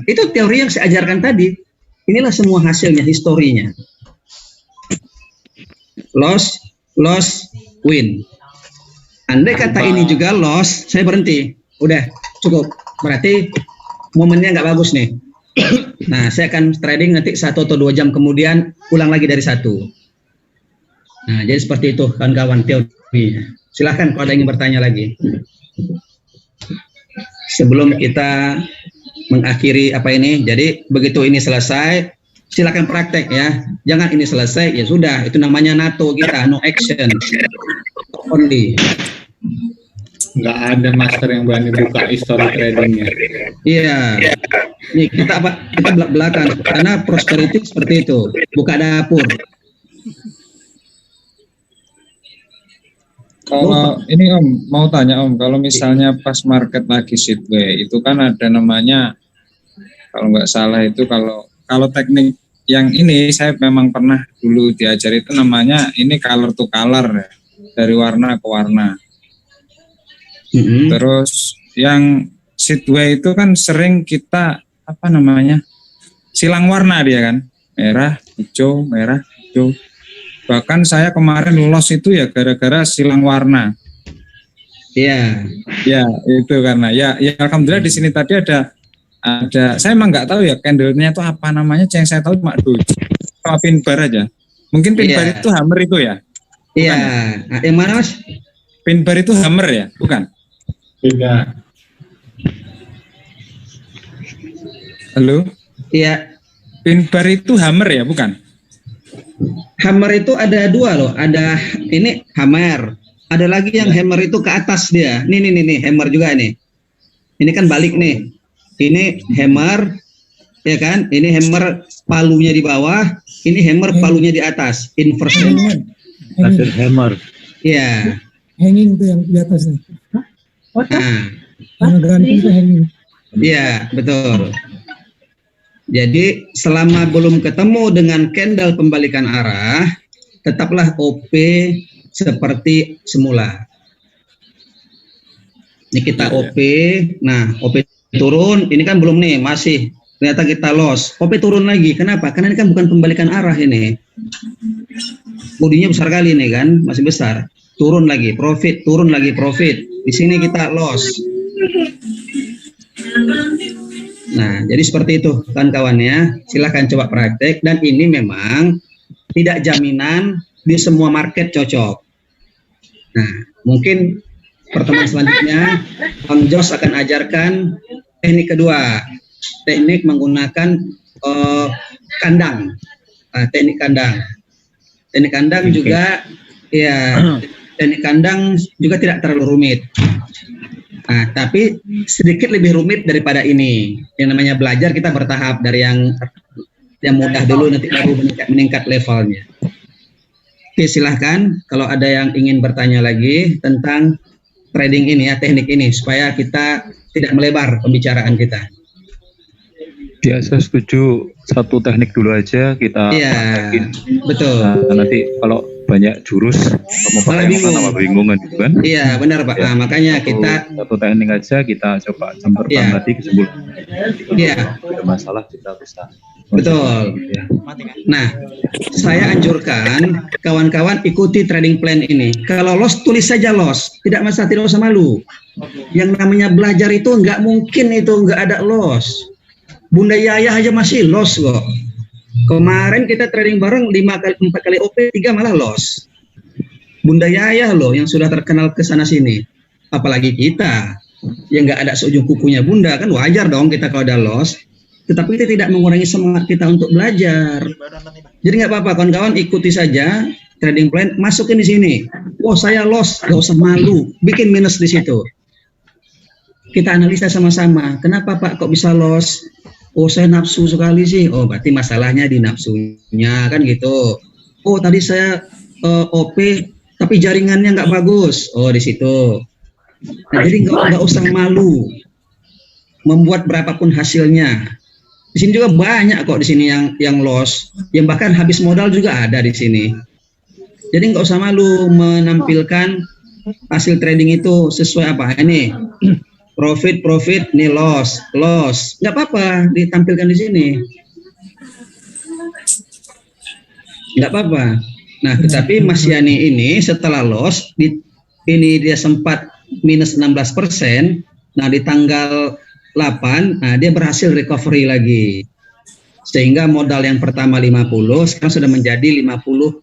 Itu teori yang saya ajarkan tadi. Inilah semua hasilnya, historinya. Loss, win. Andai kata ini juga loss, saya berhenti. Udah, cukup. Berarti momennya nggak bagus nih. Nah, saya akan trading nanti 1 atau 2 jam kemudian, ulang lagi dari 1. Nah, jadi seperti itu kawan-kawan teorinya. Silahkan kalau ada yang ingin bertanya lagi. Sebelum kita mengakhiri apa ini, jadi begitu ini selesai, silakan praktek ya. Jangan ini selesai, ya sudah, itu namanya NATO kita, no action, only. Nggak ada master yang berani buka history tradingnya. Iya. Nih kita belak-belakan karena prosperity seperti itu, buka dapur. Kalau ini Om, mau tanya Om, kalau misalnya pas market lagi sideway, itu kan ada namanya, kalau nggak salah itu kalau teknik yang ini saya memang pernah dulu diajar itu namanya ini color to color ya, dari warna ke warna. Terus yang sideway itu kan sering kita apa namanya silang warna dia kan, merah, hijau, merah, hijau. Bahkan saya kemarin lolos itu ya gara-gara silang warna. Iya. Ya itu karena ya alhamdulillah di sini tadi ada saya emang nggak tahu ya candlenya itu apa namanya, yang saya tahu cuma doji sama pin bar aja. Mungkin pin bar itu hammer itu ya? Iya. Ya? Yang mana Mas? Pin bar itu hammer ya, bukan? Tidak. Halo? Iya. Pin bar itu hammer ya, bukan? Hammer itu ada 2 loh. Ada ini hammer. Ada lagi yang hammer itu ke atas dia. Nih hammer juga nih. Ini kan balik nih. Ini hammer, ya kan? Ini hammer palunya di bawah. Ini hammer palunya di atas. Inversion. Hasil hammer. Iya. Hanging itu yang di atas nih. Nah. Yang gantung itu hanging. Iya, betul. Jadi selama belum ketemu dengan candle pembalikan arah, tetaplah OP seperti semula. Ini kita OP, nah OP turun, ini kan belum nih, masih ternyata kita loss. OP turun lagi, kenapa? Karena ini kan bukan pembalikan arah ini. Bodinya besar kali nih kan, masih besar. Turun lagi, profit, turun lagi, profit. Di sini kita loss. Nah, jadi seperti itu kawan-kawan ya. Silahkan coba praktek, dan ini memang tidak jaminan di semua market cocok. Nah, mungkin pertemuan selanjutnya Bang Jos akan ajarkan teknik kedua, teknik menggunakan kandang. Nah, teknik kandang juga ya, teknik kandang juga tidak terlalu rumit. Nah, tapi sedikit lebih rumit daripada ini. Yang namanya belajar kita bertahap, dari yang mudah dulu, nanti baru meningkat levelnya. Oke, silahkan kalau ada yang ingin bertanya lagi tentang trading ini ya, teknik ini, supaya kita tidak melebar pembicaraan kita. Ya, saya setuju, satu teknik dulu aja kita. Iya, betul. Nah, nanti kalau banyak jurus, mau Malah pakai yang mana bingungan gitu kan? Iya benar Pak. Nah, makanya Satu teknik aja kita coba jam terbang tadi kesimpulan. Iya. Ada masalah kita bisa. Betul. Nah, saya anjurkan kawan-kawan ikuti trading plan ini. Kalau loss, tulis saja loss. Tidak masalah, tidak usah malu. Yang namanya belajar itu nggak mungkin itu nggak ada loss. Bunda Yaya aja masih loss kok. Kemarin kita trading bareng 4 kali OP, 3 malah loss. Bunda Yaya loh yang sudah terkenal ke sana sini. Apalagi kita yang nggak ada seujung kukunya Bunda, kan wajar dong kita kalau ada loss. Tetapi itu tidak mengurangi semangat kita untuk belajar. Jadi nggak apa-apa kawan-kawan, ikuti saja trading plan, masukin di sini. Oh saya loss, nggak usah malu, bikin minus di situ. Kita analisa sama-sama. Kenapa Pak kok bisa loss? Oh saya nafsu sekali sih. Oh berarti masalahnya di nafsunya kan gitu. Oh tadi saya OP tapi jaringannya nggak bagus. Oh di situ. Nah, jadi nggak usah malu membuat berapapun hasilnya. Di sini juga banyak kok di sini yang loss, yang bahkan habis modal juga ada di sini. Jadi nggak usah malu menampilkan hasil trading itu sesuai apa ini. Profit, nih loss, nggak apa-apa ditampilkan di sini, nggak apa-apa. Nah, tetapi Mas Yani ini setelah loss, ini dia sempat minus 16%, nah di tanggal 8, nah dia berhasil recovery lagi, sehingga modal yang pertama 50, sekarang sudah menjadi 50,5.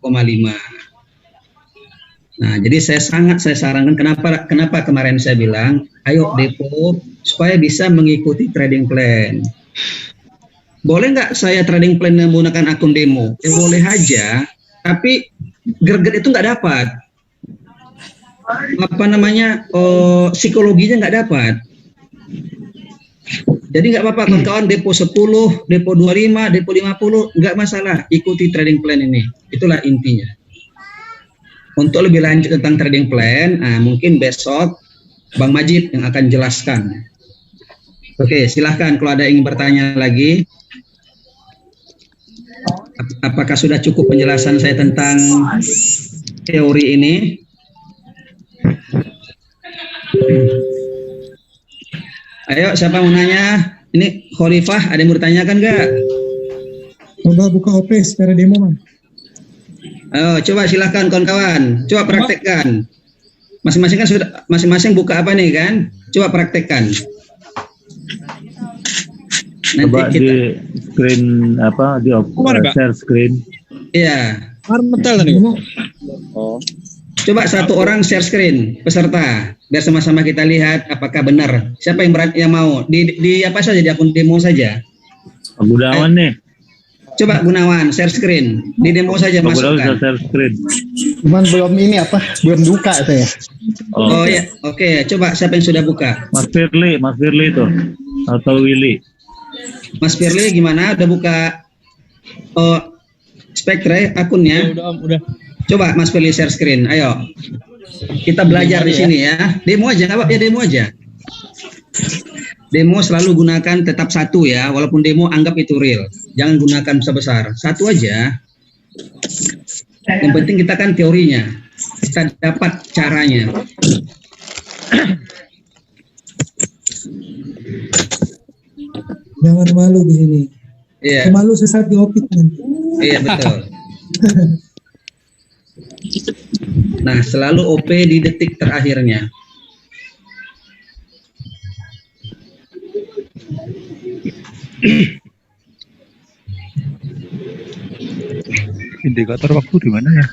Nah, jadi saya sarankan kenapa kemarin saya bilang, ayo depo supaya bisa mengikuti trading plan. Boleh nggak saya trading plan menggunakan akun demo? Boleh aja, tapi greget itu nggak dapat. Psikologinya nggak dapat. Jadi nggak apa-apa kawan-kawan, depo 10, depo 25, depo 50, nggak masalah, ikuti trading plan ini. Itulah intinya. Untuk lebih lanjut tentang trading plan, mungkin besok Bang Majid yang akan jelaskan. Oke, silahkan kalau ada yang ingin bertanya lagi. Apakah sudah cukup penjelasan saya tentang teori ini? Ayo, siapa mau nanya? Ini Khalifah, ada yang bertanyakan nggak? Coba buka OP secara demo, Man. Oh, coba silahkan kawan-kawan, coba praktekkan. Masing-masing kan sudah, masing-masing buka apa nih kan? Coba praktekkan. Nanti coba kita di screen apa di share screen. Iya. Nih. Oh. Coba satu orang share screen peserta biar sama-sama kita lihat apakah benar. Siapa yang mau di apa saja di akun demo saja. Gunawan nih. Coba Gunawan share screen di demo saja masukkan. Share screen. Cuman belum belum buka saya. Oh ya, oke. Coba siapa yang sudah buka? Mas Firly itu atau Willy. Mas Firly gimana? Udah buka Spektre akunnya? Udah. Coba Mas Firly share screen. Ayo. Kita belajar di sini ya. Demo aja, apa ya demo aja. Demo selalu gunakan tetap satu ya, walaupun demo anggap itu real. Jangan gunakan besar-besar, satu aja. Yang penting kita kan teorinya, kita dapat caranya. Jangan malu di sini. Iya. Malu sesat di opit nanti. Iya betul. Nah, selalu OP di detik terakhirnya. Indikator waktu di mana ya?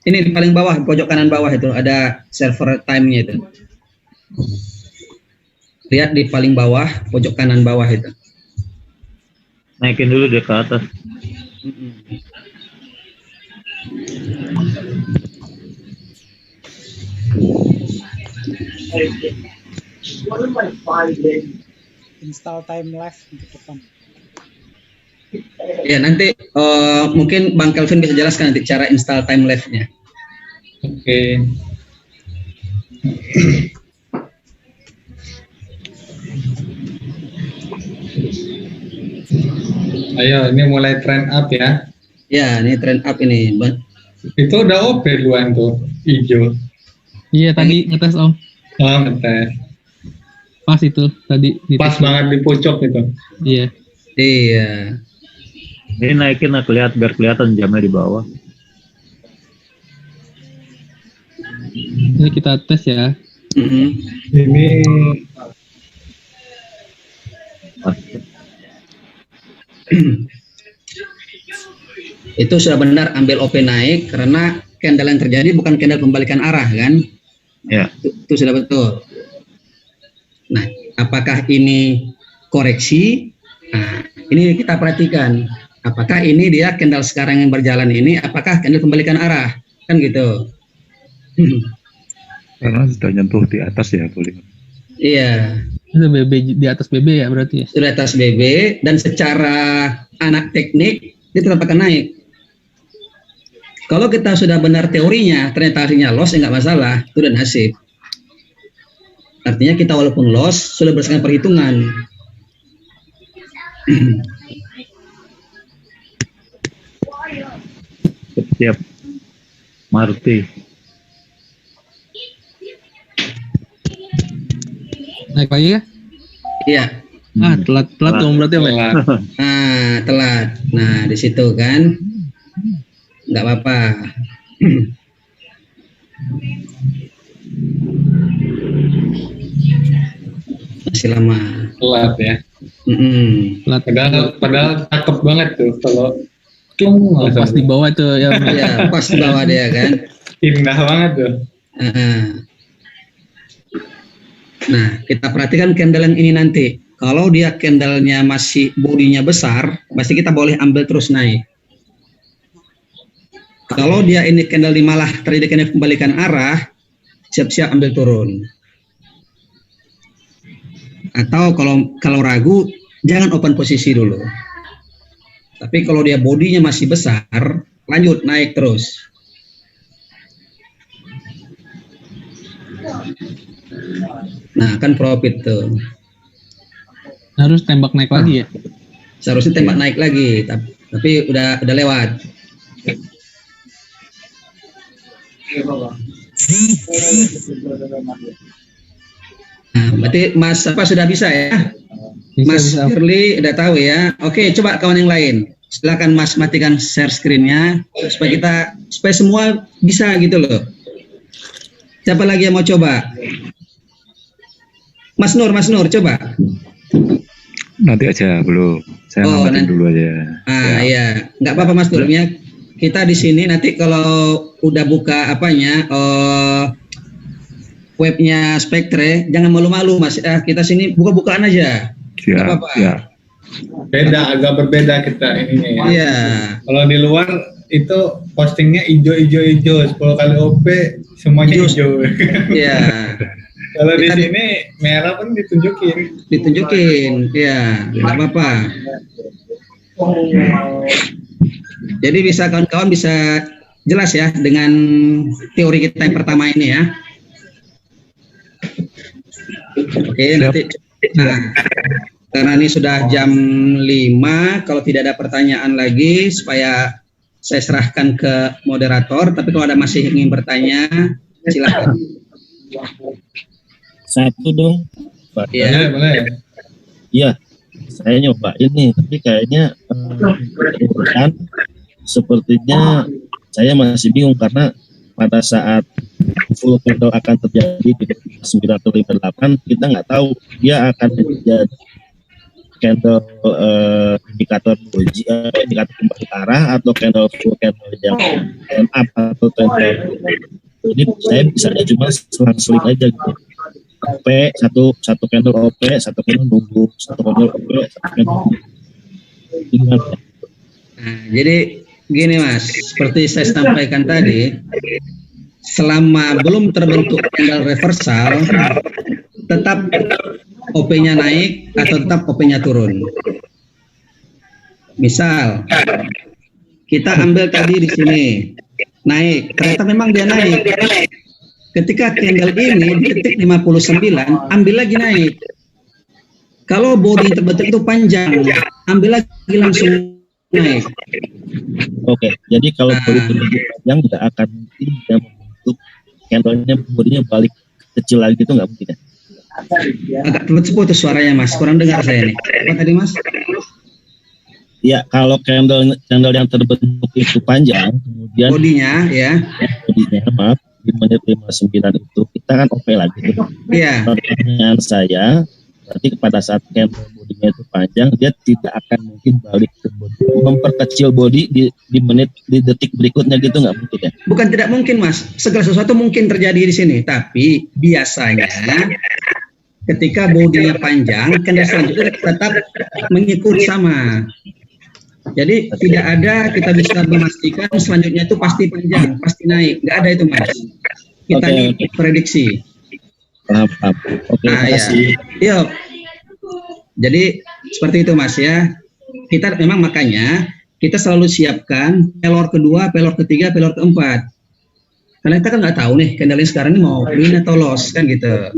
Ini di paling bawah, pojok kanan bawah itu ada server time-nya itu. Lihat di paling bawah, pojok kanan bawah itu. Naikin dulu dia ke atas. Install time live di depan. Ya nanti mungkin Bang Kelvin bisa jelaskan nanti cara install time lapse-nya. Oke. Ayo, ini mulai trend up ya. Ya, ini trend up ini. Itu udah OP duluan tuh, hijau. Iya tadi ngetes Om. Oh, ngetes. Pas itu tadi. Pas banget di pucuk itu. Iya. Iya. Ini naikin lah biar kelihatan jamnya di bawah. Ini kita tes ya. Ini Itu sudah benar ambil OP naik karena candle yang terjadi bukan candle pembalikan arah kan? Ya. Itu sudah betul. Nah, apakah ini koreksi? Nah, ini kita perhatikan. Apakah ini dia candle sekarang yang berjalan ini? Apakah candle pembalikan arah? Kan gitu. Karena sudah nyentuh di atas ya boleh. Iya. Itu BB di atas BB ya berarti ya. Sudah atas BB dan secara anak teknik dia tetap akan naik. Kalau kita sudah benar teorinya, ternyata hasilnya loss, ya nggak masalah, itu dan nasib. Artinya kita walaupun loss, sudah berdasarkan perhitungan. Siap. Marti. Naik lagi ya? Iya. Telat dong berarti Om ya? Nah, telat. Nah, di situ kan. Nggak apa-apa. Masih lama. telat ya. Telat. Padahal cakep banget tuh kalau Pas di bawah tuh ya. Iya, pas di bawah dia kan. Indah banget tuh. Nah, kita perhatikan candle yang ini nanti. Kalau dia candlenya masih bodinya besar, pasti kita boleh ambil terus naik. Kalau dia ini candle malah terjadi candle kembalikan arah, siap-siap ambil turun. Atau kalau ragu, jangan open posisi dulu. Tapi kalau dia bodinya masih besar, lanjut naik terus. Nah, kan profit tuh. Harus tembak naik lagi ya? Seharusnya tembak naik lagi, tapi udah lewat. Nah, berarti Mas apa sudah bisa ya? Mas Firly udah tahu ya. Oke, coba kawan yang lain. Silakan Mas matikan share screen-nya supaya semua bisa gitu loh. Siapa lagi yang mau coba? Mas Nur coba. Nanti aja belum. Saya ngamatin dulu aja. Iya, nggak apa-apa Mas Nur ya. Kita di sini nanti kalau udah buka webnya Spektre, jangan malu-malu Mas. Kita sini buka-bukaan aja. Nggak apa-apa. Ya. Agak berbeda kita ininya ya. Iya. Kalau di luar itu postingnya hijau 10 kali OP semuanya hijau. Iya. Kalau di sini merah pun ditunjukin, ya nggak apa-apa. Jadi bisa kawan-kawan bisa jelas ya dengan teori kita yang pertama ini ya. Oke, nanti. Nah, karena ini sudah jam 5, kalau tidak ada pertanyaan lagi, supaya saya serahkan ke moderator. Tapi kalau ada masih ingin bertanya, silakan. Satu dong, Pak. Iya, boleh. Iya, saya nyoba ini, tapi kayaknya kan sepertinya saya masih bingung karena pada saat full candle akan terjadi di 9 atau 58, kita nggak tahu dia akan terjadi candle indikator doji, indikator kembali arah atau candle full candle yang up atau candle. Jadi saya bisa cuma selang-seling aja gitu. OP satu candle OP, satu candle nunggu, satu candle OP, satu candle nunggu. Nah, jadi gini Mas, seperti saya sampaikan tadi, selama belum terbentuk candle reversal, tetap OP-nya naik atau tetap OP-nya turun. Misal, kita ambil tadi di sini naik, ternyata memang dia naik. Ketika candle ini di detik 59, ambil lagi naik. Kalau body terbentuk itu panjang, ambil lagi langsung naik. Oke, jadi kalau body terlalu panjang nggak akan mungkin dia membentuk candle-nya bodinya balik kecil lagi gitu, nggak mungkin ya? Agak putus suaranya Mas, kurang dengar saya nih. Apa tadi Mas? Ya, kalau candle yang terbentuk itu panjang, kemudian Bodinya ya. bodinya, maaf, di menit 59 itu kita kan oke lagi. Iya. Pertanyaan saya, berarti pada saat candle bodinya itu panjang, dia tidak akan mungkin balik ke body, memperkecil body di detik berikutnya gitu, nggak mungkin ya? Bukan tidak mungkin Mas, segala sesuatu mungkin terjadi di sini, tapi biasanya ketika bodinya panjang, candle selanjutnya tetap mengikut sama. Jadi tidak ada kita bisa memastikan selanjutnya itu pasti panjang, pasti naik, nggak ada itu Mas. Kita ini prediksi. Paham. Oke, Nah, terima kasih. Iya. Jadi seperti itu Mas ya. Kita memang makanya kita selalu siapkan pelor kedua, pelor ketiga, pelor keempat. Karena kita kan nggak tahu nih candle sekarang ini mau win atau loss kan gitu.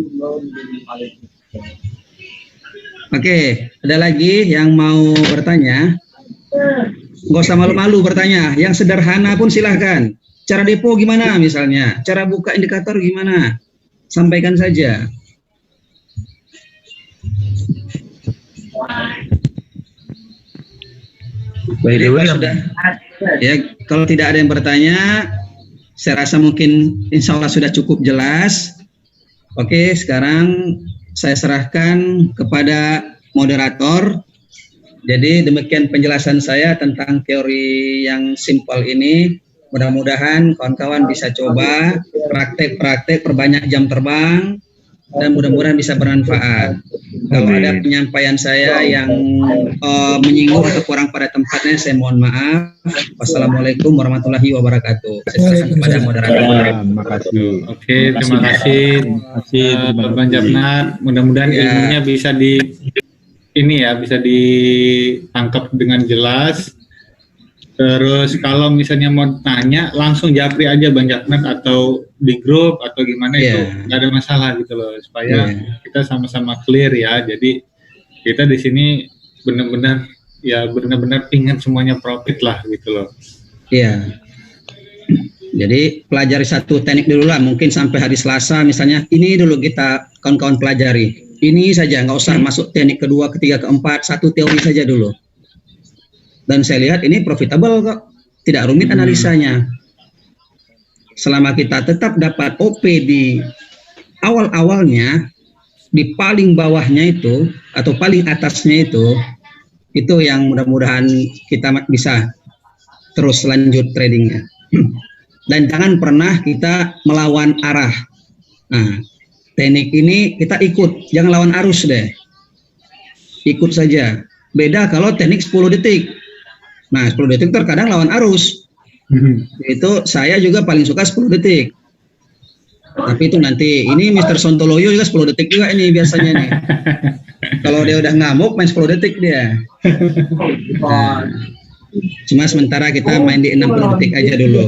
Oke, ada lagi yang mau bertanya? Nggak usah malu-malu bertanya. Yang sederhana pun silahkan. Cara depo gimana misalnya? Cara buka indikator gimana? Sampaikan saja. By the way, Ya, kalau tidak ada yang bertanya, saya rasa mungkin insya Allah sudah cukup jelas. Oke, sekarang saya serahkan kepada moderator. Jadi demikian penjelasan saya tentang teori yang simpel ini. Mudah-mudahan kawan-kawan bisa coba praktek-praktek, perbanyak jam terbang, dan mudah-mudahan bisa bermanfaat. Kalau ada penyampaian saya yang menyinggung atau kurang pada tempatnya, saya mohon maaf. Wassalamualaikum warahmatullahi wabarakatuh. Saya serahkan kepada moderator. Terima kasih. Oke, terima kasih. Bang Japnar. Mudah-mudahan ilmunya bisa bisa ditangkap dengan jelas. Terus kalau misalnya mau tanya, langsung japri aja Bang Japnar atau di grup atau gimana itu nggak ada masalah gitu loh, supaya kita sama-sama clear ya. Jadi kita di sini benar-benar pingin semuanya profit lah gitu loh. Iya. Jadi pelajari satu teknik dulu lah, mungkin sampai hari Selasa misalnya, ini dulu kita kawan-kawan pelajari. Ini saja, nggak usah masuk teknik kedua, ketiga, keempat, satu teori saja dulu. Dan saya lihat ini profitable kok, tidak rumit analisanya. Selama kita tetap dapat OP di awal-awalnya, di paling bawahnya itu, atau paling atasnya itu yang mudah-mudahan kita bisa terus lanjut tradingnya. Dan jangan pernah kita melawan arah. Nah, teknik ini kita ikut, jangan lawan arus deh. Ikut saja. Beda kalau teknik 10 detik. Nah, 10 detik terkadang lawan arus. Itu saya juga paling suka 10 detik. Tapi itu nanti, ini Mr. Sontoloyo juga 10 detik juga ini biasanya nih. Kalau dia udah ngamuk, main 10 detik dia. Nah, cuma sementara kita main di 60 detik aja dulu.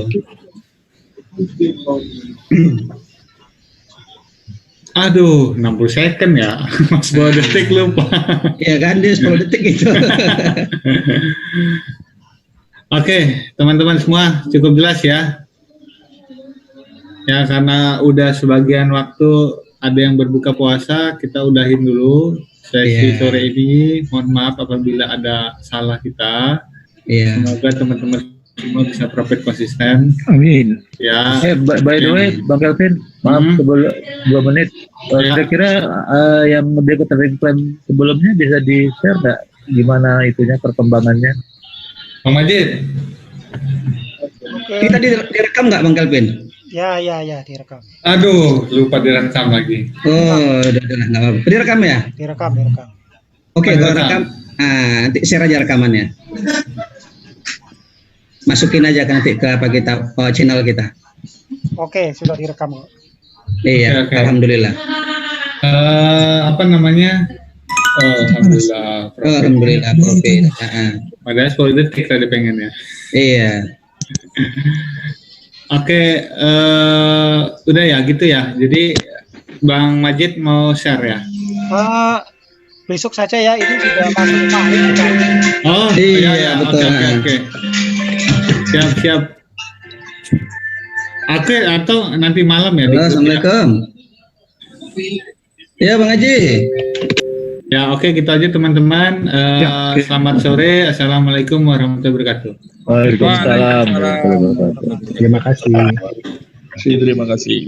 Aduh, 60 second ya, Mas 10 detik lupa. Iya kan, dia 10 detik itu. Oke, teman-teman semua cukup jelas ya. Ya, karena udah sebagian waktu ada yang berbuka puasa, kita udahin dulu sesi sore ini. Mohon maaf apabila ada salah kita. Semoga teman-teman semua bisa profit konsisten. Amin. Ya. By the way, Bang Kelvin, maaf sebelum 2 menit. Kira-kira yang dia trading plan sebelumnya bisa di-share nggak? Gimana itunya perkembangannya? Bang Majid. Kita direkam nggak Bang Kelvin? Ya, direkam. Aduh, lupa direkam lagi. Oh, udah nggak apa-apa. Direkam ya? Direkam. Oke, kalau rekam, nanti share aja rekamannya. Masukin aja nanti ke channel kita. Oke, sudah direkam. Iya, Oke. Alhamdulillah. Apa namanya? Oh, alhamdulillah. Alhamdulillah profit. Padahal 10 detik tadi pengennya. Iya. Oke, udah ya gitu ya. Jadi Bang Majid mau share ya? Besok saja ya, ini sudah masuk maghrib. Oh iya betul. Oke. Siap. Oke, atau nanti malam ya. Halo, Assalamualaikum. Ya, Bang Haji. Ya, oke, gitu aja teman-teman. Selamat sore. Assalamualaikum warahmatullahi wabarakatuh. Waalaikumsalam. Waalaikumsalam. Terima kasih. Terima kasih.